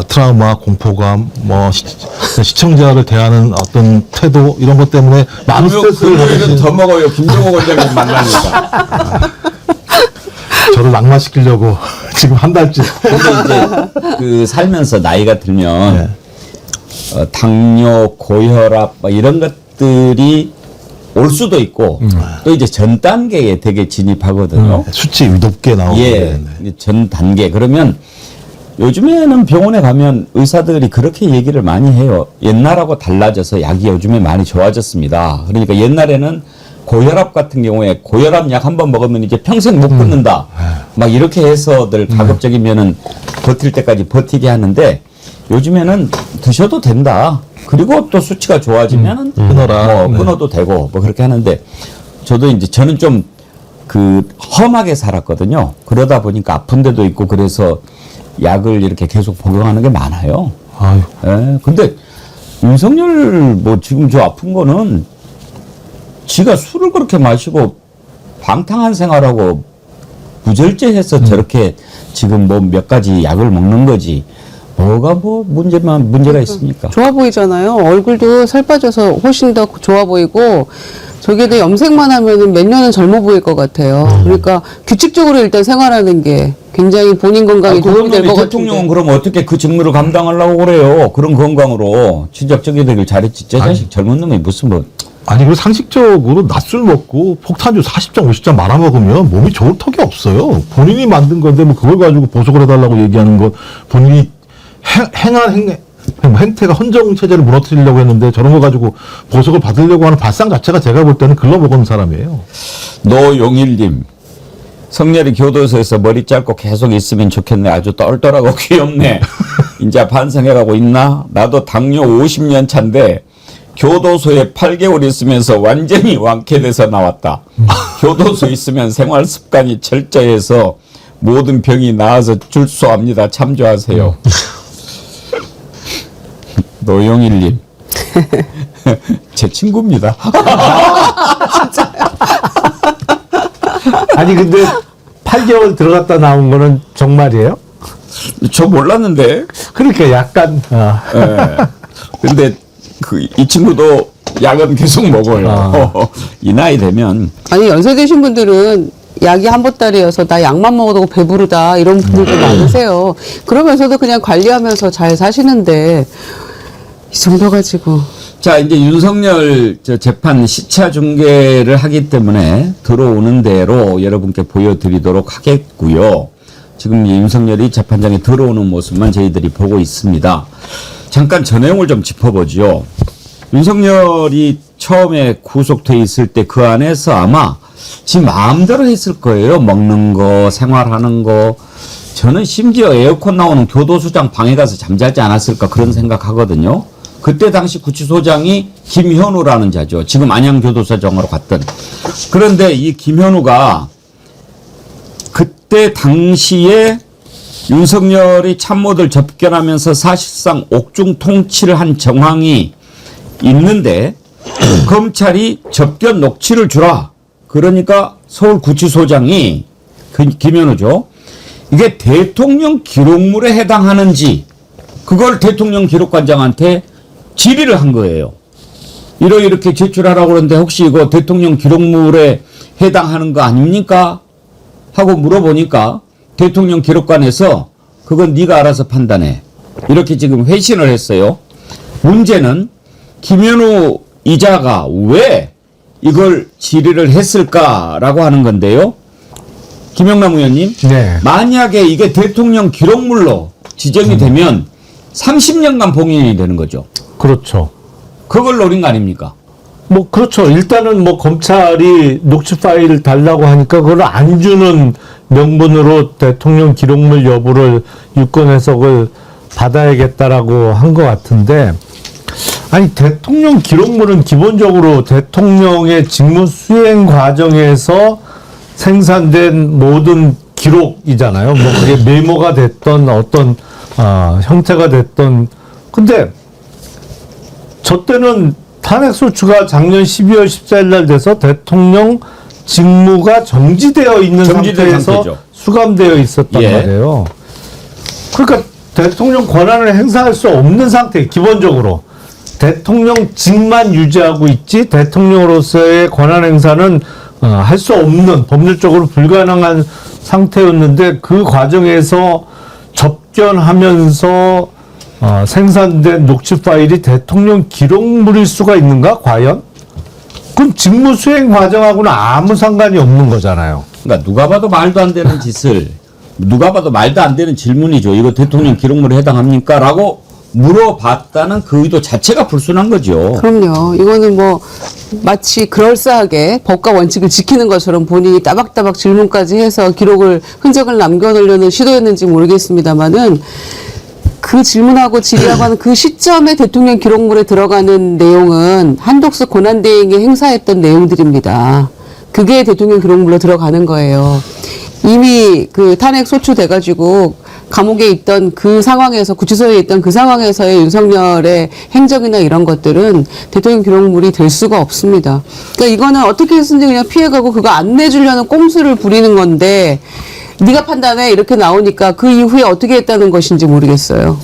트라우마, 공포감, 뭐 시청자를 대하는 어떤 태도 이런 것 때문에 많은 스트레스를 금요일은 받으시는 더 먹어요. 김종호 원장님 만나니까. 저를 낙마시키려고 지금 한 달째. 근데 이제 그 살면서 나이가 들면 네. 당뇨, 고혈압 뭐 이런 것들이 올 수도 있고 또 이제 전 단계에 되게 진입하거든요. 수치 높게 나오고. 예, 네. 전 단계. 그러면 요즘에는 병원에 가면 의사들이 그렇게 얘기를 많이 해요. 옛날하고 달라져서 약이 요즘에 많이 좋아졌습니다. 그러니까 옛날에는 고혈압 같은 경우에 고혈압 약 한 번 먹으면 이제 평생 못 끊는다. 막 이렇게 해서들 가급적이면은 버틸 때까지 버티게 하는데 요즘에는 드셔도 된다. 그리고 또 수치가 좋아지면은 끊어라. 뭐 끊어도 되고 뭐 그렇게 하는데 저는 좀 그 험하게 살았거든요. 그러다 보니까 아픈 데도 있고 그래서 약을 이렇게 계속 복용하는 게 많아요. 아유. 예. 근데 윤석열 뭐 지금 저 아픈 거는 지가 술을 그렇게 마시고 방탕한 생활하고 무절제해서 저렇게 지금 뭐 몇 가지 약을 먹는 거지. 뭐가 뭐 문제가 있습니까? 좋아 보이잖아요. 얼굴도 살 빠져서 훨씬 더 좋아 보이고 저기에도 염색만 하면은 몇 년은 젊어 보일 것 같아요. 그러니까 규칙적으로 일단 생활하는 게 굉장히 본인 건강에 도움이 될 것 같은데. 대통령은 그럼 어떻게 그 직무를 감당하려고 그래요? 그런 건강으로 진작적이 되길 잘했지. 저 자식 젊은 놈이 무슨 뭐. 아니, 그리고 상식적으로 낮술 먹고 폭탄주 40잔, 50잔 말아먹으면 몸이 좋을 턱이 없어요. 본인이 만든 건데 뭐 그걸 가지고 보석을 해달라고 얘기하는 건 본인이 행한 행태가 헌정체제를 무너뜨리려고 했는데 저런 거 가지고 보석을 받으려고 하는 발상 자체가 제가 볼 때는 글러먹은 사람이에요. 노용일님. 성렬이 교도소에서 머리 짧고 계속 있으면 좋겠네. 아주 똘똘하고 귀엽네. 이제 반성해가고 있나? 나도 당뇨 50년 차인데 교도소에 8개월 있으면서 완전히 완쾌돼서 나왔다. 교도소 있으면 생활 습관이 철저해서 모든 병이 나아서 출소합니다. 참조하세요. 노영일님. 제 친구입니다. 아니 근데 8개월 들어갔다 나온 거는 정말이에요? 저 몰랐는데. 그러니까 약간 예. 근데 이 친구도 약은 계속 먹어요. 이 나이 되면. 아니 연세 드신 분들은 약이 한 보따리여서 나 약만 먹어도 배부르다 이런 분들도 많으세요. 그러면서도 그냥 관리하면서 잘 사시는데 이 정도 가지고. 자, 이제 윤석열 재판 시차 중계를 하기 때문에 들어오는 대로 여러분께 보여드리도록 하겠고요. 지금 윤석열이 재판장에 들어오는 모습만 저희들이 보고 있습니다. 잠깐 저 내용을 좀 짚어보죠. 윤석열이 처음에 구속돼 있을 때 그 안에서 아마 지 마음대로 했을 거예요. 먹는 거, 생활하는 거. 저는 심지어 에어컨 나오는 교도소장 방에 가서 잠자지 않았을까 그런 생각하거든요. 그때 당시 구치소장이 김현우라는 자죠. 지금 안양교도소장으로 갔던. 그런데 이 김현우가 그때 당시에 윤석열이 참모들 접견하면서 사실상 옥중 통치를 한 정황이 있는데 검찰이 접견 녹취를 주라. 그러니까 서울구치소장이 김현우죠. 이게 대통령 기록물에 해당하는지 그걸 대통령 기록관장한테 질의를 한 거예요. 이렇게 제출하라고 그러는데 혹시 이거 대통령 기록물에 해당하는 거 아닙니까? 하고 물어보니까 대통령 기록관에서 그건 네가 알아서 판단해. 이렇게 지금 회신을 했어요. 문제는 김현우 이자가 왜 이걸 질의를 했을까라고 하는 건데요. 김영남 의원님, 네. 만약에 이게 대통령 기록물로 지정이 되면 30년간 봉인이 되는 거죠. 그렇죠. 그걸 노린 거 아닙니까? 뭐 그렇죠. 일단은 뭐 검찰이 녹취 파일을 달라고 하니까 그걸 안 주는 명분으로 대통령 기록물 여부를 유권 해석을 받아야겠다라고 한 것 같은데, 아니 대통령 기록물은 기본적으로 대통령의 직무 수행 과정에서 생산된 모든 기록이잖아요. 뭐 그게 메모가 됐던 어떤 형태가 됐던. 근데 저 때는 탄핵소추가 작년 12월 14일 날 돼서 대통령 직무가 정지되어 있는 상태에서 상태죠. 수감되어 있었단 예. 말이에요. 그러니까 대통령 권한을 행사할 수 없는 상태, 기본적으로. 대통령직만 유지하고 있지 대통령으로서의 권한 행사는 할 수 없는, 법률적으로 불가능한 상태였는데, 그 과정에서 접견하면서 생산된 녹취 파일이 대통령 기록물일 수가 있는가, 과연? 그럼 직무 수행 과정하고는 아무 상관이 없는 거잖아요. 그러니까 누가 봐도 말도 안 되는 짓을, 누가 봐도 말도 안 되는 질문이죠. 이거 대통령 기록물에 해당합니까? 라고 물어봤다는 그 의도 자체가 불순한 거죠. 그럼요. 이거는 뭐 마치 그럴싸하게 법과 원칙을 지키는 것처럼 본인이 따박따박 질문까지 해서 기록을, 흔적을 남겨놓으려는 시도였는지 모르겠습니다만은, 그 질문하고 질의하고 하는 그 시점에 대통령 기록물에 들어가는 내용은 한독수 권한대행이 행사했던 내용들입니다. 그게 대통령 기록물로 들어가는 거예요. 이미 그 탄핵 소추돼가지고 감옥에 있던 그 상황에서, 구치소에 있던 그 상황에서의 윤석열의 행적이나 이런 것들은 대통령 기록물이 될 수가 없습니다. 그러니까 이거는 어떻게 해서든지 그냥 피해가고 그거 안 내주려는 꼼수를 부리는 건데, 네가 판단해 이렇게 나오니까 그 이후에 어떻게 했다는 것인지 모르겠어요.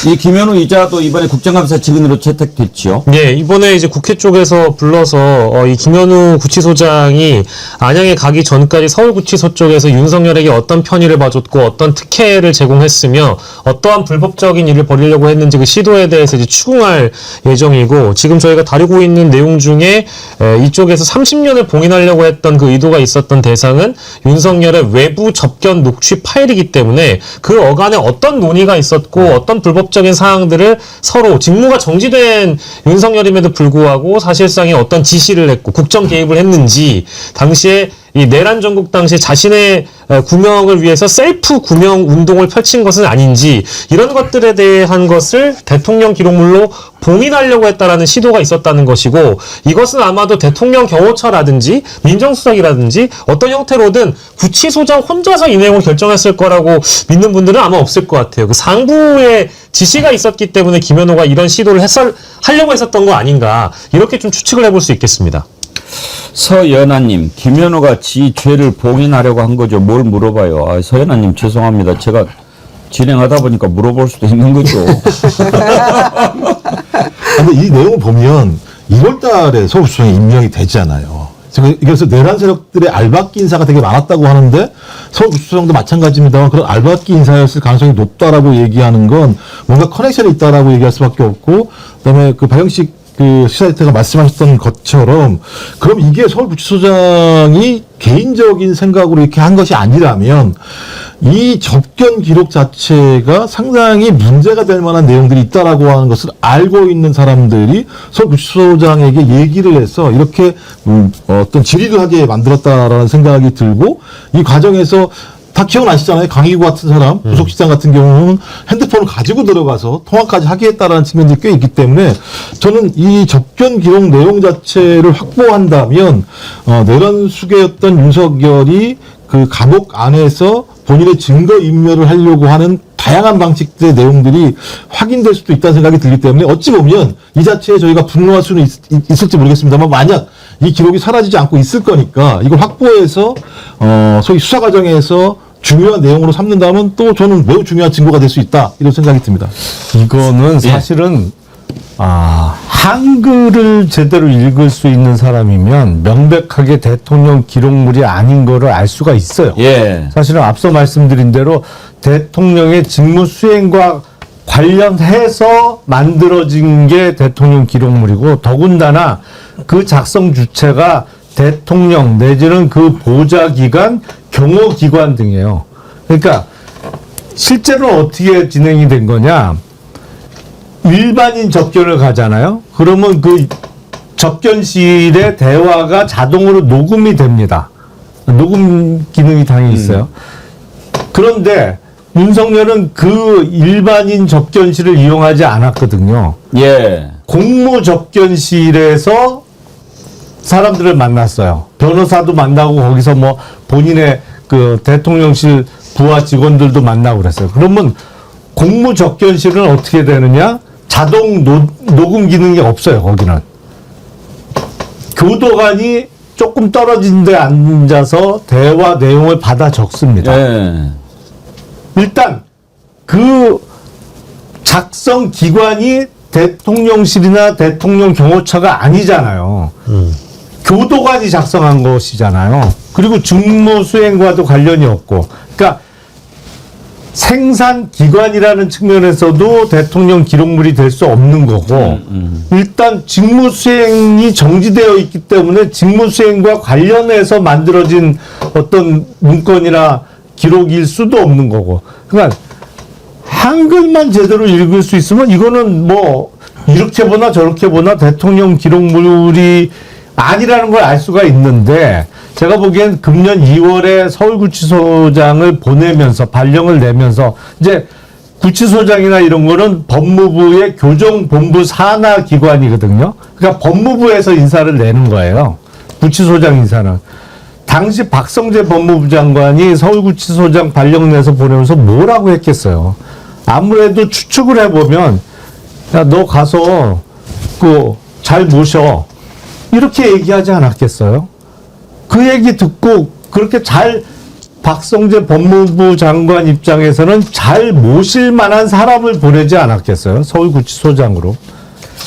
이 김현우 이자도 이번에 국정감사 직원으로 채택됐죠. 예, 이번에 이제 국회 쪽에서 불러서 이 김현우 구치소장이 안양에 가기 전까지 서울구치소 쪽에서 윤석열에게 어떤 편의를 봐줬고 어떤 특혜를 제공했으며 어떠한 불법적인 일을 벌이려고 했는지 그 시도에 대해서 이제 추궁할 예정이고, 지금 저희가 다루고 있는 내용 중에 이쪽에서 30년을 봉인하려고 했던 그 의도가 있었던 대상은 윤석열의 외부 접견 녹취 파일이기 때문에 그 어간에 어떤 논의가 있었고 어떤 불법적인 사항들을 서로 직무가 정지된 윤석열임에도 불구하고 사실상의 어떤 지시를 했고 국정 개입을 했는지, 당시에 이 내란 전국 당시 자신의 구명을 위해서 셀프 구명 운동을 펼친 것은 아닌지, 이런 것들에 대한 것을 대통령 기록물로 봉인하려고 했다라는 시도가 있었다는 것이고, 이것은 아마도 대통령 경호처라든지 민정수석이라든지 어떤 형태로든 구치소장 혼자서 이 내용을 결정했을 거라고 믿는 분들은 아마 없을 것 같아요. 그 상부의 지시가 있었기 때문에 김현우가 이런 시도를 하려고 했었던 거 아닌가, 이렇게 좀 추측을 해볼 수 있겠습니다. 서연아님, 김현우가 지 죄를 봉인하려고 한 거죠. 뭘 물어봐요. 아, 서연아님 죄송합니다. 제가 진행하다 보니까 물어볼 수도 있는 거죠. 근데 이 내용을 보면 1월 달에 서울구치소장이 임명이 되잖아요. 그래서 내란 세력들의 알박기 인사가 되게 많았다고 하는데, 서울구치소장도 마찬가지입니다만 그런 알박기 인사였을 가능성이 높다라고 얘기하는 건 뭔가 커넥션이 있다라고 얘기할 수밖에 없고, 그다음에 그 박영식 그 시사이트가 말씀하셨던 것처럼, 그럼 이게 서울구치소장이 개인적인 생각으로 이렇게 한 것이 아니라면 이 접견 기록 자체가 상당히 문제가 될 만한 내용들이 있다라고 하는 것을 알고 있는 사람들이 서울구치소장에게 얘기를 해서 이렇게 어떤 질의를 하게 만들었다라는 생각이 들고, 이 과정에서 다 기억나시잖아요. 강희구 같은 사람, 부속실장 같은 경우는 핸드폰을 가지고 들어가서 통화까지 하게 했다라는 측면들이 꽤 있기 때문에, 저는 이 접견 기록 내용 자체를 확보한다면 내란 수괴였던 윤석열이 그 감옥 안에서 본인의 증거 인멸을 하려고 하는 다양한 방식들의 내용들이 확인될 수도 있다는 생각이 들기 때문에, 어찌 보면 이 자체에 저희가 분노할 수는 있을지 모르겠습니다만, 만약 이 기록이 사라지지 않고 있을 거니까 이걸 확보해서 소위 수사 과정에서 중요한 내용으로 삼는다면 또 저는 매우 중요한 증거가 될 수 있다, 이런 생각이 듭니다. 이거는 사실은 한글을 제대로 읽을 수 있는 사람이면 명백하게 대통령 기록물이 아닌 거를 알 수가 있어요. 예. 사실은 앞서 말씀드린 대로 대통령의 직무 수행과 관련해서 만들어진 게 대통령 기록물이고 더군다나 그 작성 주체가 대통령 내지는 그 보좌기관, 경호기관 등이에요. 그러니까 실제로 어떻게 진행이 된 거냐? 일반인 접견을 가잖아요. 그러면 그 접견실의 대화가 자동으로 녹음이 됩니다. 녹음 기능이 당연히 있어요. 그런데 윤석열은 그 일반인 접견실을 이용하지 않았거든요. 예. 공무 접견실에서 사람들을 만났어요. 변호사도 만나고 거기서 뭐 본인의 그 대통령실 부하 직원들도 만나고 그랬어요. 그러면 공무 접견실은 어떻게 되느냐? 자동 녹음 기능이 없어요, 거기는. 교도관이 조금 떨어진 데 앉아서 대화 내용을 받아 적습니다. 예. 일단 그 작성 기관이 대통령실이나 대통령 경호처가 아니잖아요. 교도관이 작성한 것이잖아요. 그리고 직무 수행과도 관련이 없고. 그러니까 생산기관이라는 측면에서도 대통령 기록물이 될 수 없는 거고 일단 직무수행이 정지되어 있기 때문에 직무수행과 관련해서 만들어진 어떤 문건이나 기록일 수도 없는 거고 그러니까 한글만 제대로 읽을 수 있으면 이거는 뭐 이렇게 보나 저렇게 보나 대통령 기록물이 아니라는 걸 알 수가 있는데 제가 보기엔 금년 2월에 서울구치소장을 보내면서 발령을 내면서 이제 구치소장이나 이런 거는 법무부의 교정본부 산하 기관이거든요. 그러니까 법무부에서 인사를 내는 거예요. 구치소장 인사는. 당시 박성재 법무부 장관이 서울구치소장 발령 내서 보내면서 뭐라고 했겠어요. 아무래도 추측을 해보면 야, 너 가서 그 잘 모셔. 이렇게 얘기하지 않았겠어요? 그 얘기 듣고 그렇게 잘 박성재 법무부 장관 입장에서는 잘 모실 만한 사람을 보내지 않았겠어요? 서울구치소장으로.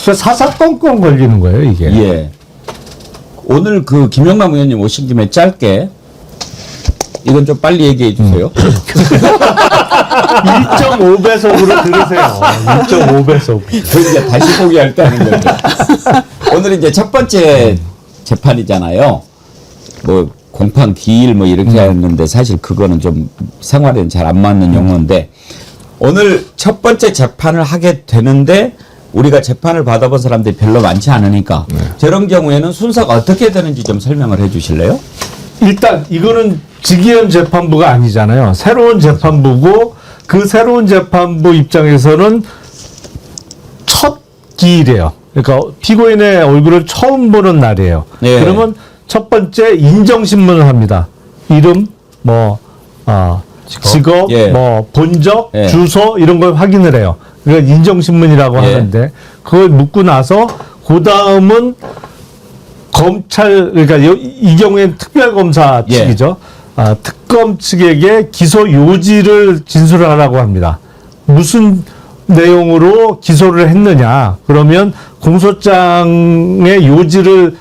그러니까 사사건건 걸리는 거예요, 이게. 예. 오늘 그 김영남 의원님 오신 김에 짧게 이건 좀 빨리 얘기해 주세요. 1.5배속으로 들으세요. 1.5배속. 그 이제 다시 보기 할 때 하는 거죠. 오늘 이제 첫 번째 재판이잖아요. 뭐 공판 기일 뭐 이렇게 했는데 사실 그거는 좀 생활에는 잘 안 맞는 용어인데 오늘 첫 번째 재판을 하게 되는데 우리가 재판을 받아본 사람들이 별로 많지 않으니까 저런 경우에는 순서가 어떻게 되는지 좀 설명을 해 주실래요? 일단 이거는 직위원 재판부가 아니잖아요. 새로운 재판부고 그 새로운 재판부 입장에서는 첫 기일이에요. 그러니까 피고인의 얼굴을 처음 보는 날이에요. 네. 그러면 첫 번째 인정신문을 합니다. 이름, 직업, 예. 뭐 본적, 예. 주소 이런 걸 확인을 해요. 그러니까 인정신문이라고 예. 하는데 그걸 묻고 나서 그 다음은 검찰 그러니까 이 경우에는 특별검사 예. 측이죠. 특검 측에게 기소 요지를 진술하라고 합니다. 무슨 내용으로 기소를 했느냐. 그러면 공소장의 요지를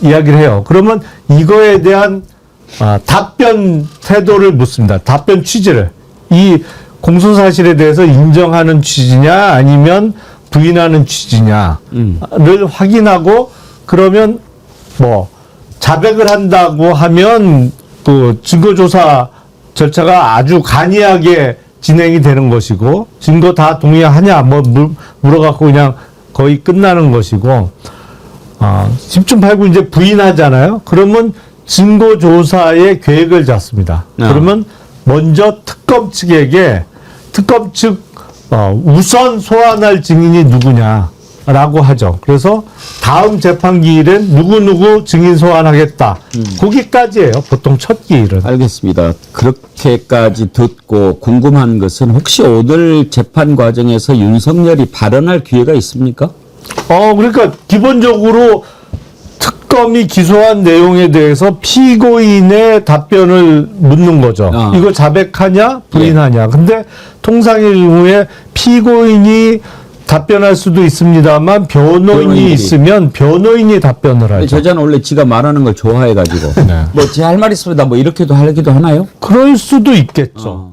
이야기를 해요. 그러면 이거에 대한 답변 태도를 묻습니다. 답변 취지를. 이 공소사실에 대해서 인정하는 취지냐 아니면 부인하는 취지냐를 확인하고 그러면 뭐 자백을 한다고 하면 그 증거조사 절차가 아주 간이하게 진행이 되는 것이고 증거 다 동의하냐 뭐 물어갖고 그냥 거의 끝나는 것이고 10중 8구 이제 부인하잖아요. 그러면 증거조사의 계획을 잡습니다. 그러면 먼저 특검 측에게 특검 측 우선 소환할 증인이 누구냐라고 하죠. 그래서 다음 재판 기일엔 누구누구 증인 소환하겠다. 거기까지예요. 보통 첫 기일은. 알겠습니다. 그렇게까지 듣고 궁금한 것은 혹시 오늘 재판 과정에서 윤석열이 발언할 기회가 있습니까? 그러니까 기본적으로 특검이 기소한 내용에 대해서 피고인의 답변을 묻는 거죠. 이거 자백하냐, 부인하냐. 예. 근데 통상의 경우에 피고인이 답변할 수도 있습니다만 변호인이 있으면 변호인이 답변을 하죠. 저자는 원래 지가 말하는 걸 좋아해가지고 뭐 제 할 말 있습니다. 뭐 이렇게도 하기도 하나요? 그럴 수도 있겠죠.